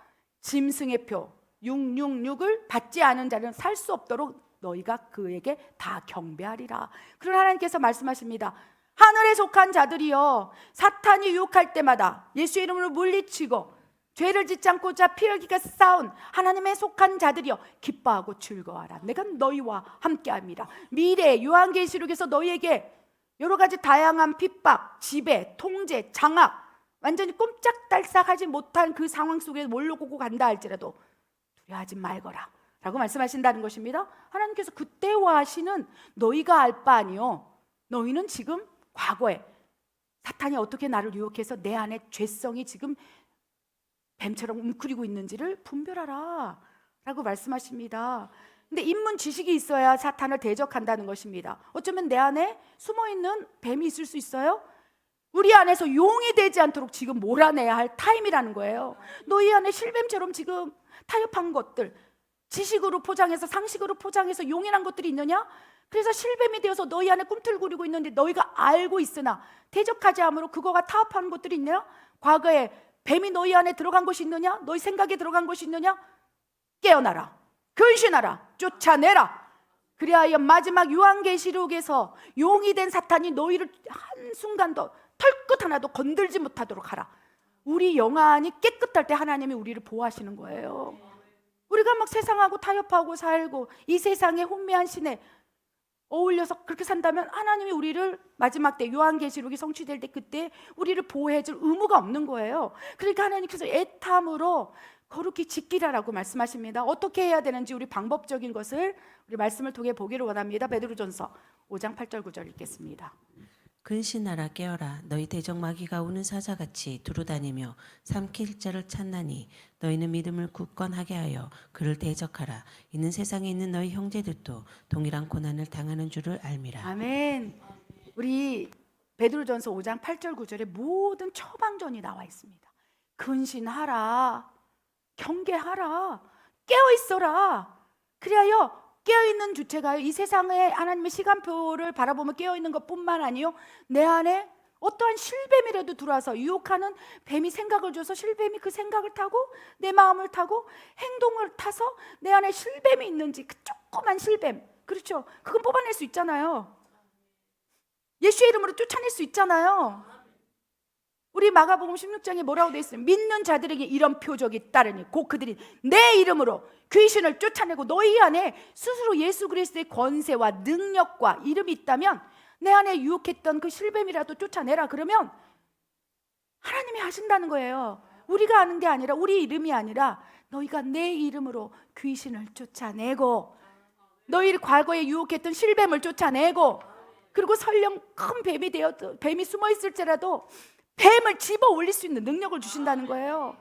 짐승의 표 666을 받지 않은 자는 살 수 없도록 너희가 그에게 다 경배하리라. 그러나 하나님께서 말씀하십니다. 하늘에 속한 자들이여, 사탄이 유혹할 때마다 예수의 이름으로 물리치고 죄를 짓지 않고자 피 흘리게 싸운 하나님의 속한 자들이여, 기뻐하고 즐거워하라. 내가 너희와 함께합니다. 미래 요한계시록에서 너희에게 여러 가지 다양한 핍박, 지배, 통제, 장악, 완전히 꼼짝달싹하지 못한 그 상황 속에 몰려오고 간다 할지라도 두려워하지 말거라 라고 말씀하신다는 것입니다. 하나님께서 그때와 하시는 너희가 알 바 아니요, 너희는 지금 과거에 사탄이 어떻게 나를 유혹해서 내 안에 죄성이 지금 뱀처럼 웅크리고 있는지를 분별하라 라고 말씀하십니다. 근데 인문 지식이 있어야 사탄을 대적한다는 것입니다. 어쩌면 내 안에 숨어있는 뱀이 있을 수 있어요. 우리 안에서 용이 되지 않도록 지금 몰아내야 할 타임이라는 거예요. 너희 안에 실뱀처럼 지금 타협한 것들, 지식으로 포장해서 상식으로 포장해서 용인한 것들이 있느냐? 그래서 실뱀이 되어서 너희 안에 꿈틀거리고 있는데 너희가 알고 있으나 대적하지 않으므로 그거가 타협하는 것들이 있느냐? 과거에 뱀이 너희 안에 들어간 것이 있느냐? 너희 생각에 들어간 것이 있느냐? 깨어나라, 근신하라, 쫓아내라. 그리하여 마지막 요한계시록에서 용이 된 사탄이 너희를 한순간도 털끝 하나도 건들지 못하도록 하라. 우리 영안이 깨끗할 때 하나님이 우리를 보호하시는 거예요. 우리가 막 세상하고 타협하고 살고 이 세상의 혼미한 신에 어울려서 그렇게 산다면 하나님이 우리를 마지막 때 요한계시록이 성취될 때 그때 우리를 보호해줄 의무가 없는 거예요. 그러니까 하나님께서 애탐으로 거룩히 지키라라고 말씀하십니다. 어떻게 해야 되는지 우리 방법적인 것을 우리 말씀을 통해 보기를 원합니다. 베드로전서 5장 8절 9절 읽겠습니다. 근신하라, 깨어라. 너희 대적 마귀가 우는 사자같이 두루다니며 삼킬 자를 찾나니 너희는 믿음을 굳건하게 하여 그를 대적하라. 이는 세상에 있는 너희 형제들도 동일한 고난을 당하는 줄을 알미라. 아멘. 우리 베드로전서 5장 8절 9절에 모든 처방전이 나와 있습니다. 근신하라, 경계하라, 깨어있어라. 그리하여 깨어있는 주체가요, 이 세상의 하나님의 시간표를 바라보며 깨어있는 것뿐만 아니요, 내 안에 어떠한 실뱀이라도 들어와서 유혹하는 뱀이 생각을 줘서 실뱀이 그 생각을 타고 내 마음을 타고 행동을 타서 내 안에 실뱀이 있는지, 그 조그만 실뱀, 그렇죠, 그건 뽑아낼 수 있잖아요. 예수의 이름으로 쫓아낼 수 있잖아요. 우리 마가복음 16장에 뭐라고 되어 있어요? 믿는 자들에게 이런 표적이 따르니 곧 그들이 내 이름으로 귀신을 쫓아내고 너희 안에 스스로 예수 그리스도의 권세와 능력과 이름이 있다면 내 안에 유혹했던 그 실뱀이라도 쫓아내라. 그러면 하나님이 하신다는 거예요. 우리가 아는 게 아니라, 우리 이름이 아니라 너희가 내 이름으로 귀신을 쫓아내고 너희 과거에 유혹했던 실뱀을 쫓아내고, 그리고 설령 큰 뱀이 되어도, 뱀이 숨어 있을지라도 뱀을 집어 올릴 수 있는 능력을 주신다는 거예요.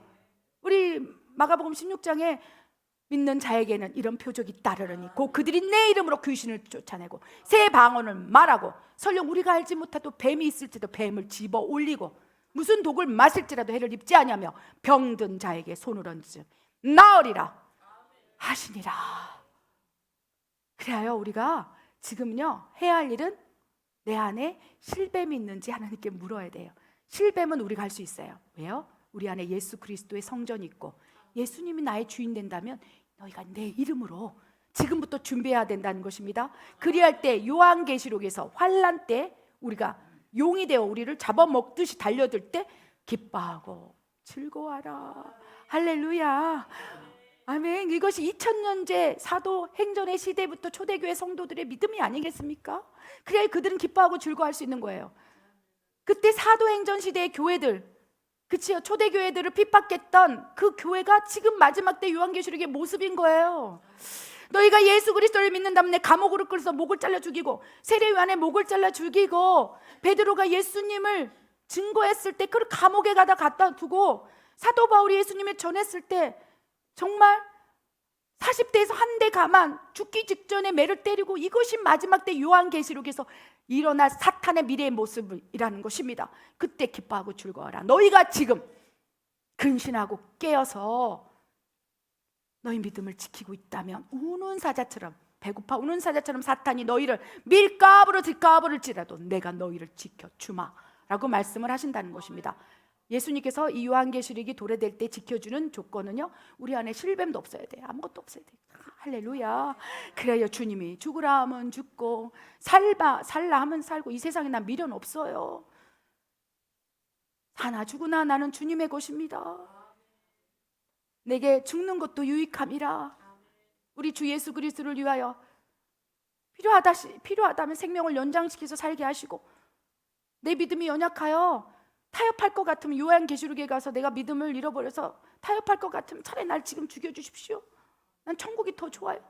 우리 마가복음 16장에 믿는 자에게는 이런 표적이 따르르니 곧 그들이 내 이름으로 귀신을 쫓아내고 새 방언을 말하고 설령 우리가 알지 못해도 뱀이 있을지도 뱀을 집어 올리고 무슨 독을 마실지라도 해를 입지 아니하며 병든 자에게 손을 얹으 나으리라 하시니라. 그래요, 우리가 지금요 해야 할 일은 내 안에 실뱀이 있는지 하나님께 물어야 돼요. 실뱀은 우리가 할 수 있어요. 왜요? 우리 안에 예수 그리스도의 성전이 있고 예수님이 나의 주인 된다면 너희가 내 이름으로 지금부터 준비해야 된다는 것입니다. 그리할 때 요한계시록에서 환난 때 우리가 용이 되어 우리를 잡아먹듯이 달려들 때 기뻐하고 즐거워하라. 할렐루야, 아멘. 이것이 2000년째 사도행전의 시대부터 초대교회 성도들의 믿음이 아니겠습니까? 그래야 그들은 기뻐하고 즐거워할 수 있는 거예요. 그때 사도행전 시대의 교회들, 그치요, 초대교회들을 핍박했던 그 교회가 지금 마지막 때 요한계시록의 모습인 거예요. 너희가 예수 그리스도를 믿는다면 내 감옥으로 끌어서 목을 잘라 죽이고 세례요한의 목을 잘라 죽이고 베드로가 예수님을 증거했을 때 그를 감옥에 갖다 두고 사도 바울이 예수님을 전했을 때 정말 40대에서 한 대 가만 죽기 직전에 매를 때리고, 이것이 마지막 때 요한계시록에서 일어날 사탄의 미래의 모습이라는 것입니다. 그때 기뻐하고 즐거워하라. 너희가 지금 근신하고 깨어서 너희 믿음을 지키고 있다면 우는 사자처럼, 배고파 우는 사자처럼 사탄이 너희를 밀가부로 뒷가부를지라도 내가 너희를 지켜주마 라고 말씀을 하신다는 것입니다. 예수님께서 이 요한계시록이 도래될 때 지켜주는 조건은요, 우리 안에 실뱀도 없어야 돼요. 아무것도 없어야 돼요. 할렐루야. 그래야 주님이 죽으라 하면 죽고 살라 하면 살고, 이 세상에 난 미련 없어요. 사나 죽으나 나는 주님의 것입니다. 내게 죽는 것도 유익함이라. 우리 주 예수 그리스도를 위하여 필요하다면 생명을 연장시켜서 살게 하시고, 내 믿음이 연약하여 타협할 것 같으면 요한계시록에 가서 내가 믿음을 잃어버려서 타협할 것 같으면 차라리 날 지금 죽여주십시오. 난 천국이 더 좋아요.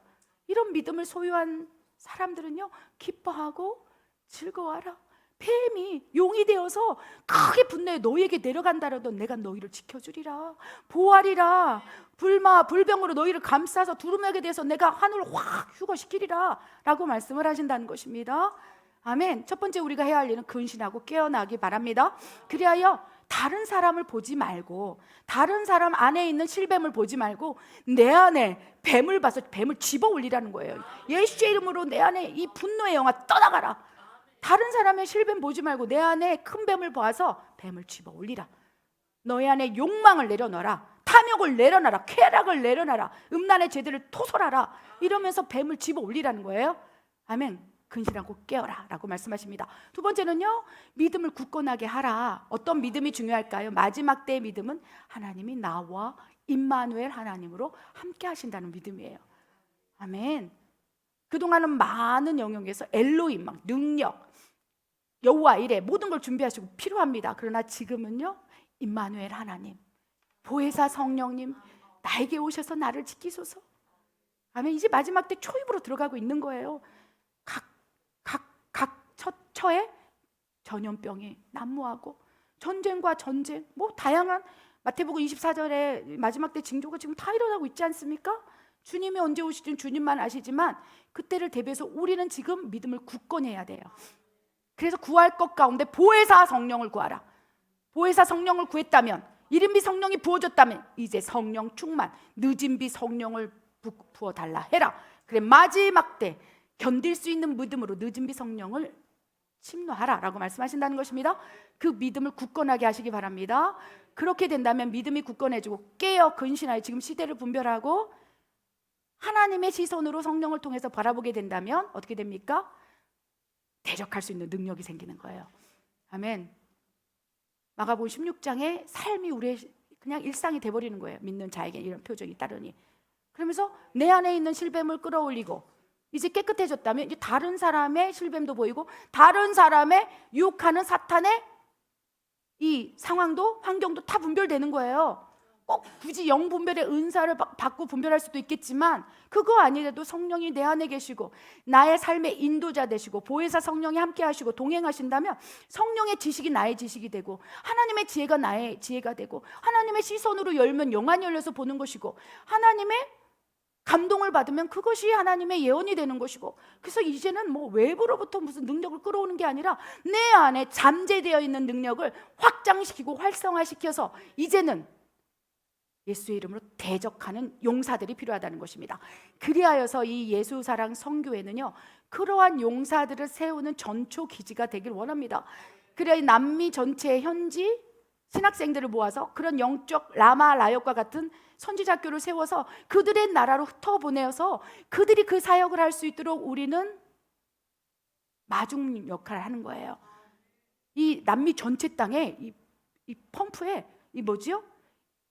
이런 믿음을 소유한 사람들은요, 기뻐하고 즐거워하라. 뱀이 용이 되어서 크게 분노해 너희에게 내려간다라도 내가 너희를 지켜주리라, 보호하리라. 불병으로 너희를 감싸서 두루마게 돼서 내가 하늘을 확 휴거시키리라 라고 말씀을 하신다는 것입니다. 아멘. 첫 번째 우리가 해야 할 일은 근신하고 깨어나기 바랍니다. 그리하여 다른 사람을 보지 말고, 다른 사람 안에 있는 실뱀을 보지 말고 내 안에 뱀을 봐서 뱀을 집어 올리라는 거예요. 예수의 이름으로 내 안에 이 분노의 영아 떠나가라. 다른 사람의 실뱀 보지 말고 내 안에 큰 뱀을 봐서 뱀을 집어 올리라. 너희 안에 욕망을 내려놔라, 탐욕을 내려놔라, 쾌락을 내려놔라, 음란의 죄들을 토설하라. 이러면서 뱀을 집어 올리라는 거예요. 아멘. 근신하고 깨어라 라고 말씀하십니다. 두 번째는요, 믿음을 굳건하게 하라. 어떤 믿음이 중요할까요? 마지막 때의 믿음은 하나님이 나와 임마누엘 하나님으로 함께 하신다는 믿음이에요. 아멘. 그동안은 많은 영역에서 엘로힘, 막 능력, 여호와 이레 모든 걸 준비하시고 필요합니다. 그러나 지금은요, 임마누엘 하나님, 보혜사 성령님, 나에게 오셔서 나를 지키소서. 아멘. 이제 마지막 때 초입으로 들어가고 있는 거예요. 각 처에 전염병이 난무하고 전쟁과 전쟁, 뭐 다양한 마태복음 24절에 마지막 때 징조가 지금 다 일어나고 있지 않습니까? 주님이 언제 오실지는 주님만 아시지만 그때를 대비해서 우리는 지금 믿음을 굳건히 해야 돼요. 그래서 구할 것 가운데 보혜사 성령을 구하라. 보혜사 성령을 구했다면 이른 비 성령이 부어졌다면 이제 성령 충만, 늦은 비 성령을 부어달라 해라. 그래 마지막 때 견딜 수 있는 믿음으로 늦은 비 성령을 침노하라 라고 말씀하신다는 것입니다. 그 믿음을 굳건하게 하시기 바랍니다. 그렇게 된다면 믿음이 굳건해지고 깨어 근신하여 지금 시대를 분별하고 하나님의 시선으로 성령을 통해서 바라보게 된다면 어떻게 됩니까? 대적할 수 있는 능력이 생기는 거예요. 아멘. 마가복음 16장에 삶이 우리의 그냥 일상이 돼버리는 거예요. 믿는 자에게 이런 표정이 따르니. 그러면서 내 안에 있는 실뱀을 끌어올리고 이제 깨끗해졌다면 이제 다른 사람의 실뱀도 보이고 다른 사람의 유혹하는 사탄의 이 상황도 환경도 다 분별되는 거예요. 꼭 굳이 영분별의 은사를 받고 분별할 수도 있겠지만 그거 아니라도 성령이 내 안에 계시고 나의 삶의 인도자 되시고 보혜사 성령이 함께 하시고 동행하신다면 성령의 지식이 나의 지식이 되고 하나님의 지혜가 나의 지혜가 되고 하나님의 시선으로 열면 영안이 열려서 보는 것이고 하나님의 감동을 받으면 그것이 하나님의 예언이 되는 것이고 그래서 이제는 뭐 외부로부터 무슨 능력을 끌어오는 게 아니라 내 안에 잠재되어 있는 능력을 확장시키고 활성화시켜서 이제는 예수의 이름으로 대적하는 용사들이 필요하다는 것입니다. 그리하여서 이 예수사랑 선교회는요 그러한 용사들을 세우는 전초 기지가 되길 원합니다. 그래야 이 남미 전체의 현지 신학생들을 모아서 그런 영적 라마 라역과 같은 선지자교를 세워서 그들의 나라로 흩어보내어서 그들이 그 사역을 할 수 있도록 우리는 마중 역할을 하는 거예요. 이 남미 전체 땅에 이 펌프에 이 뭐지요?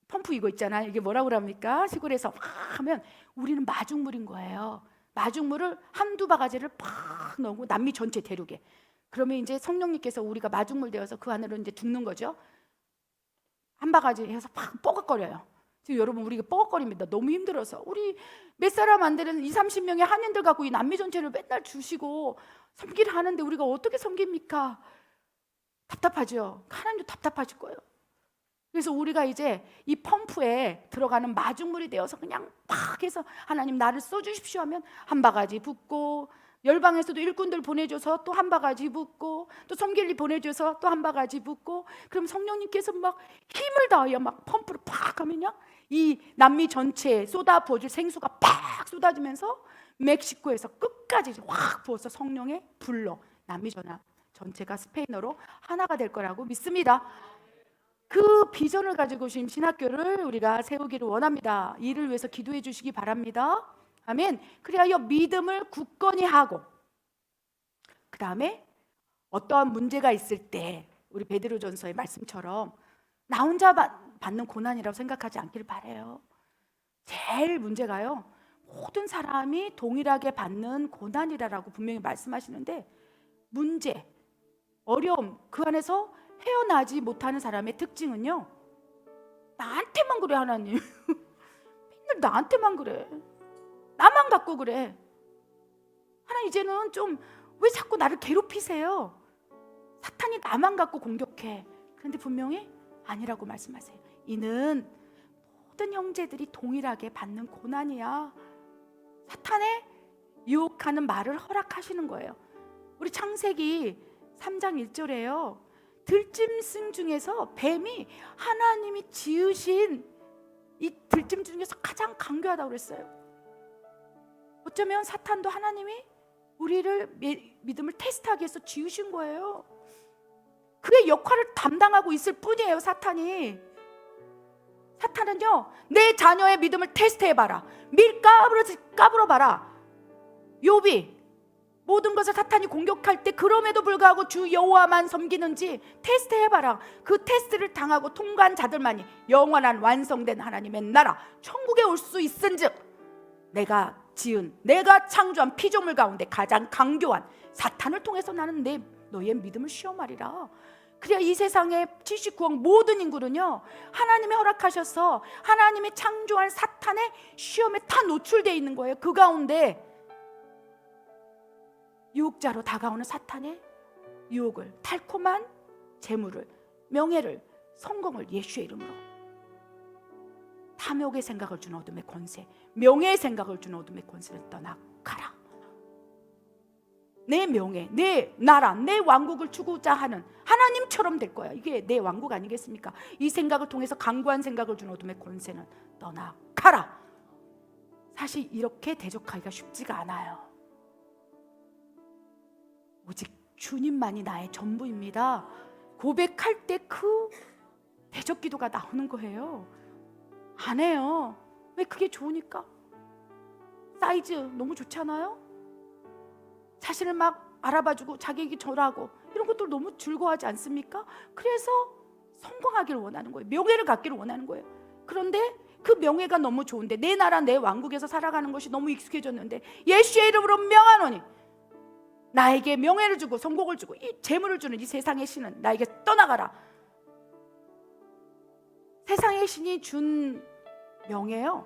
펌프 이거 있잖아요. 이게 뭐라고 그럽니까? 시골에서 팍 하면 우리는 마중물인 거예요. 마중물을 한두 바가지를 팍 넣고 남미 전체 대륙에. 그러면 이제 성령님께서 우리가 마중물 되어서 그 안으로 이제 죽는 거죠. 한 바가지 해서 팍 뻐걱거려요. 지금 여러분 우리가 뻐걱거립니다. 너무 힘들어서 우리 몇 사람 안 되는 20-30명의 한인들 갖고 이 남미 전체를 맨날 주시고 섬기를 하는데 우리가 어떻게 섬깁니까? 답답하죠. 하나님도 답답하실 거예요. 그래서 우리가 이제 이 펌프에 들어가는 마중물이 되어서 그냥 팍 해서 하나님 나를 써주십시오 하면 한 바가지 붓고 열방에서도 일꾼들 보내줘서 또 한 바가지 붓고 또 섬길리 보내줘서 또 한 바가지 붓고 그럼 성령님께서 막 힘을 다하여 막 펌프를 팍 하면요 이 남미 전체에 쏟아부어줄 생수가 팍 쏟아지면서 멕시코에서 끝까지 확 부어서 성령의 불로 남미 전체가 스페인어로 하나가 될 거라고 믿습니다. 그 비전을 가지고 오신 신학교를 우리가 세우기를 원합니다. 이를 위해서 기도해 주시기 바랍니다. 아멘. 그래야 믿음을 굳건히 하고 그 다음에 어떠한 문제가 있을 때 우리 베드로전서의 말씀처럼 나 혼자 받는 고난이라고 생각하지 않기를 바라요. 제일 문제가요 모든 사람이 동일하게 받는 고난이라고 분명히 말씀하시는데 문제, 어려움 그 안에서 헤어나지 못하는 사람의 특징은요 나한테만 그래 하나님 맨날 나한테만 그래 나만 갖고 그래 하나님 이제는 좀 왜 자꾸 나를 괴롭히세요? 사탄이 나만 갖고 공격해. 그런데 분명히 아니라고 말씀하세요. 이는 모든 형제들이 동일하게 받는 고난이야. 사탄의 유혹하는 말을 허락하시는 거예요. 우리 창세기 3장 1절에요 들짐승 중에서 뱀이 하나님이 지으신 이 들짐 중에서 가장 강교하다고 그랬어요. 어쩌면 사탄도 하나님이 우리를 믿음을 테스트하기 위해서 지으신 거예요. 그의 역할을 담당하고 있을 뿐이에요. 사탄은요 내 자녀의 믿음을 테스트해봐라. 밀 까불어봐라. 욥이 모든 것을 사탄이 공격할 때 그럼에도 불구하고 주 여호와만 섬기는지 테스트해봐라. 그 테스트를 당하고 통과한 자들만이 영원한 완성된 하나님의 나라 천국에 올 수 있은즉 내가 지은 내가 창조한 피조물 가운데 가장 강교한 사탄을 통해서 나는 너희의 믿음을 시험하리라. 그래야 이 세상의 79억 모든 인구는요 하나님이 허락하셔서 하나님이 창조한 사탄의 시험에 다 노출되어 있는 거예요. 그 가운데 유혹자로 다가오는 사탄의 유혹을 달콤한 재물을 명예를 성공을 예수의 이름으로 탐욕의 생각을 준 어둠의 권세 명예의 생각을 준 어둠의 권세를 떠나가라. 내 명예, 내 나라, 내 왕국을 주고자 하는 하나님처럼 될 거야. 이게 내 왕국 아니겠습니까? 이 생각을 통해서 강구한 생각을 준 어둠의 권세는 떠나가라. 사실 이렇게 대적하기가 쉽지가 않아요. 오직 주님만이 나의 전부입니다. 고백할 때 그 대적 기도가 나오는 거예요. 안 해요. 왜? 그게 좋으니까. 사이즈 너무 좋잖아요. 자신을 막 알아봐주고 자기에게 절하고 이런 것들 너무 즐거워하지 않습니까? 그래서 성공하기를 원하는 거예요. 명예를 갖기를 원하는 거예요. 그런데 그 명예가 너무 좋은데, 내 나라 내 왕국에서 살아가는 것이 너무 익숙해졌는데, 예수의 이름으로 명하노니 나에게 명예를 주고 성공을 주고 이 재물을 주는 이 세상의 신은 나에게 떠나가라. 세상의 신이 준 명예요,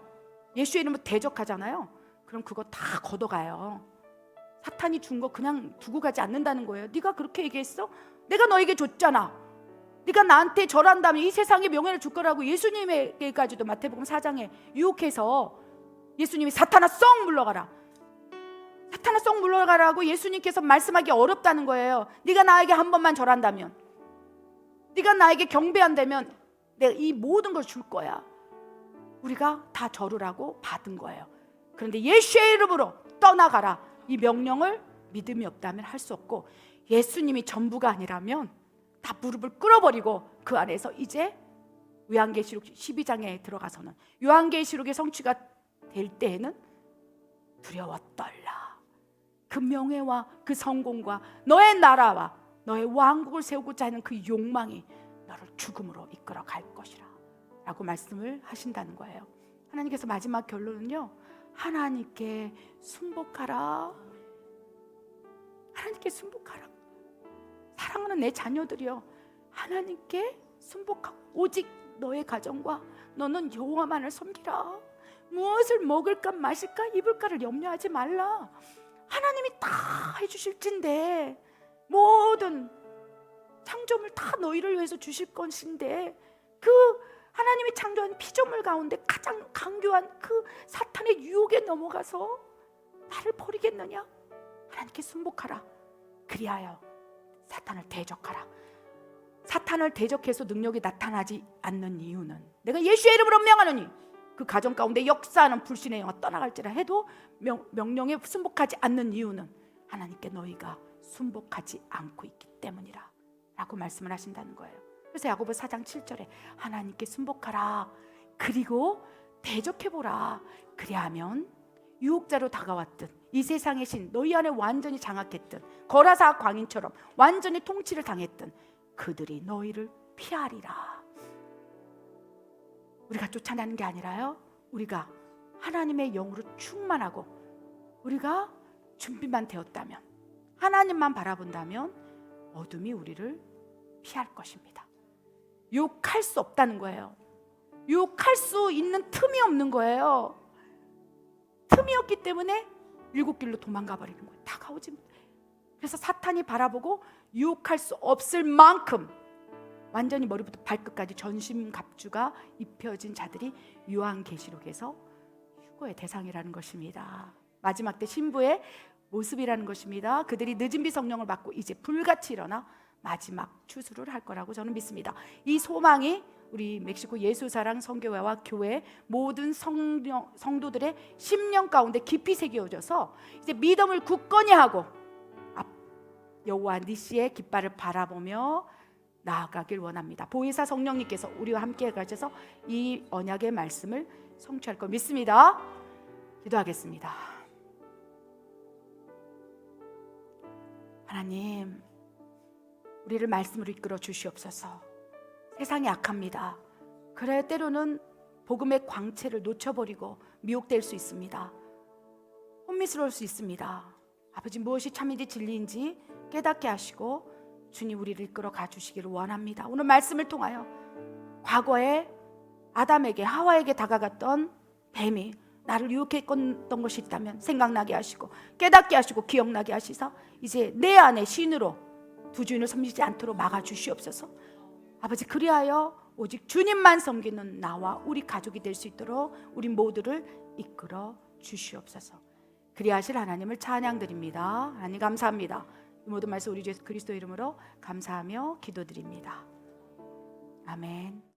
예수의 이름으로 대적하잖아요. 그럼 그거 다 걷어가요. 사탄이 준 거 그냥 두고 가지 않는다는 거예요. 네가 그렇게 얘기했어? 내가 너에게 줬잖아. 네가 나한테 절한다면 이 세상에 명예를 줄 거라고 예수님에게까지도 마태복음 4장에 유혹해서 예수님이 사탄아 썩 물러가라, 사탄아 썩 물러가라고 예수님께서 말씀하기 어렵다는 거예요. 네가 나에게 한 번만 절한다면, 네가 나에게 경배한다면 내가 이 모든 걸 줄 거야. 우리가 다 절으라고 받은 거예요. 그런데 예수의 이름으로 떠나가라, 이 명령을 믿음이 없다면 할 수 없고, 예수님이 전부가 아니라면 다 무릎을 꿇어버리고 그 안에서 이제 요한계시록 12장에 들어가서는 요한계시록의 성취가 될 때에는 두려워 떨라. 그 명예와 그 성공과 너의 나라와 너의 왕국을 세우고자 하는 그 욕망이 너를 죽음으로 이끌어 갈 것이라 라고 말씀을 하신다는 거예요. 하나님께서 마지막 결론은요, 하나님께 순복하라. 하나님께 순복하라. 사랑하는 내 자녀들이여, 하나님께 순복하고 오직 너의 가정과 너는 여호와만을 섬기라. 무엇을 먹을까 마실까 입을까를 염려하지 말라. 하나님이 다 해주실 텐데, 모든 창조물 다 너희를 위해서 주실 것인데, 그 하나님이 창조한 피조물 가운데 가장 강교한 그 사탄의 유혹에 넘어가서 나를 버리겠느냐? 하나님께 순복하라. 그리하여 사탄을 대적하라. 사탄을 대적해서 능력이 나타나지 않는 이유는, 내가 예수의 이름으로 명하노니 그 가정 가운데 역사하는 불신의 영화 떠나갈지라 해도 명령에 순복하지 않는 이유는 하나님께 너희가 순복하지 않고 있기 때문이라 라고 말씀을 하신다는 거예요. 그래서 야고보 4장 7절에 하나님께 순복하라, 그리고 대적해보라. 그리하면 유혹자로 다가왔든 이 세상의 신 너희 안에 완전히 장악했든 거라사 광인처럼 완전히 통치를 당했든 그들이 너희를 피하리라. 우리가 쫓아내는 게 아니라요, 우리가 하나님의 영으로 충만하고 우리가 준비만 되었다면, 하나님만 바라본다면 어둠이 우리를 피할 것입니다. 유혹할 수 없다는 거예요. 유혹할 수 있는 틈이 없는 거예요. 틈이 없기 때문에 일곱 길로 도망가 버리는 거예요. 다가오지 못해. 그래서 사탄이 바라보고 유혹할 수 없을 만큼 완전히 머리부터 발끝까지 전신갑주가 입혀진 자들이 요한계시록에서 휴거의 대상이라는 것입니다. 마지막 때 신부의 모습이라는 것입니다. 그들이 늦은 비 성령을 받고 이제 불같이 일어나 마지막 추수를 할 거라고 저는 믿습니다. 이 소망이 우리 멕시코 예수사랑 선교회와 교회 모든 성도들의 심령 가운데 깊이 새겨져서 이제 믿음을 굳건히 하고 여호와 니시의 깃발을 바라보며 나아가길 원합니다. 보혜사 성령님께서 우리와 함께 가셔서 이 언약의 말씀을 성취할 걸 믿습니다. 기도하겠습니다. 하나님, 우리를 말씀으로 이끌어 주시옵소서. 세상이 악합니다. 그래 때로는 복음의 광채를 놓쳐버리고 미혹될 수 있습니다. 혼미스러울 수 있습니다. 아버지, 무엇이 참인지 진리인지 깨닫게 하시고 주님 우리를 이끌어 가주시기를 원합니다. 오늘 말씀을 통하여 과거에 아담에게 하와에게 다가갔던 뱀이 나를 유혹했던 것이 있다면 생각나게 하시고 깨닫게 하시고 기억나게 하시사 이제 내 안에 신으로 두 주인을 섬기지 않도록 막아주시옵소서. 아버지, 그리하여 오직 주님만 섬기는 나와 우리 가족이 될 수 있도록 우리 모두를 이끌어 주시옵소서. 그리하실 하나님을 찬양드립니다. 하나님 감사합니다. 이 모든 말씀 우리 주 예수 그리스도 이름으로 감사하며 기도드립니다. 아멘.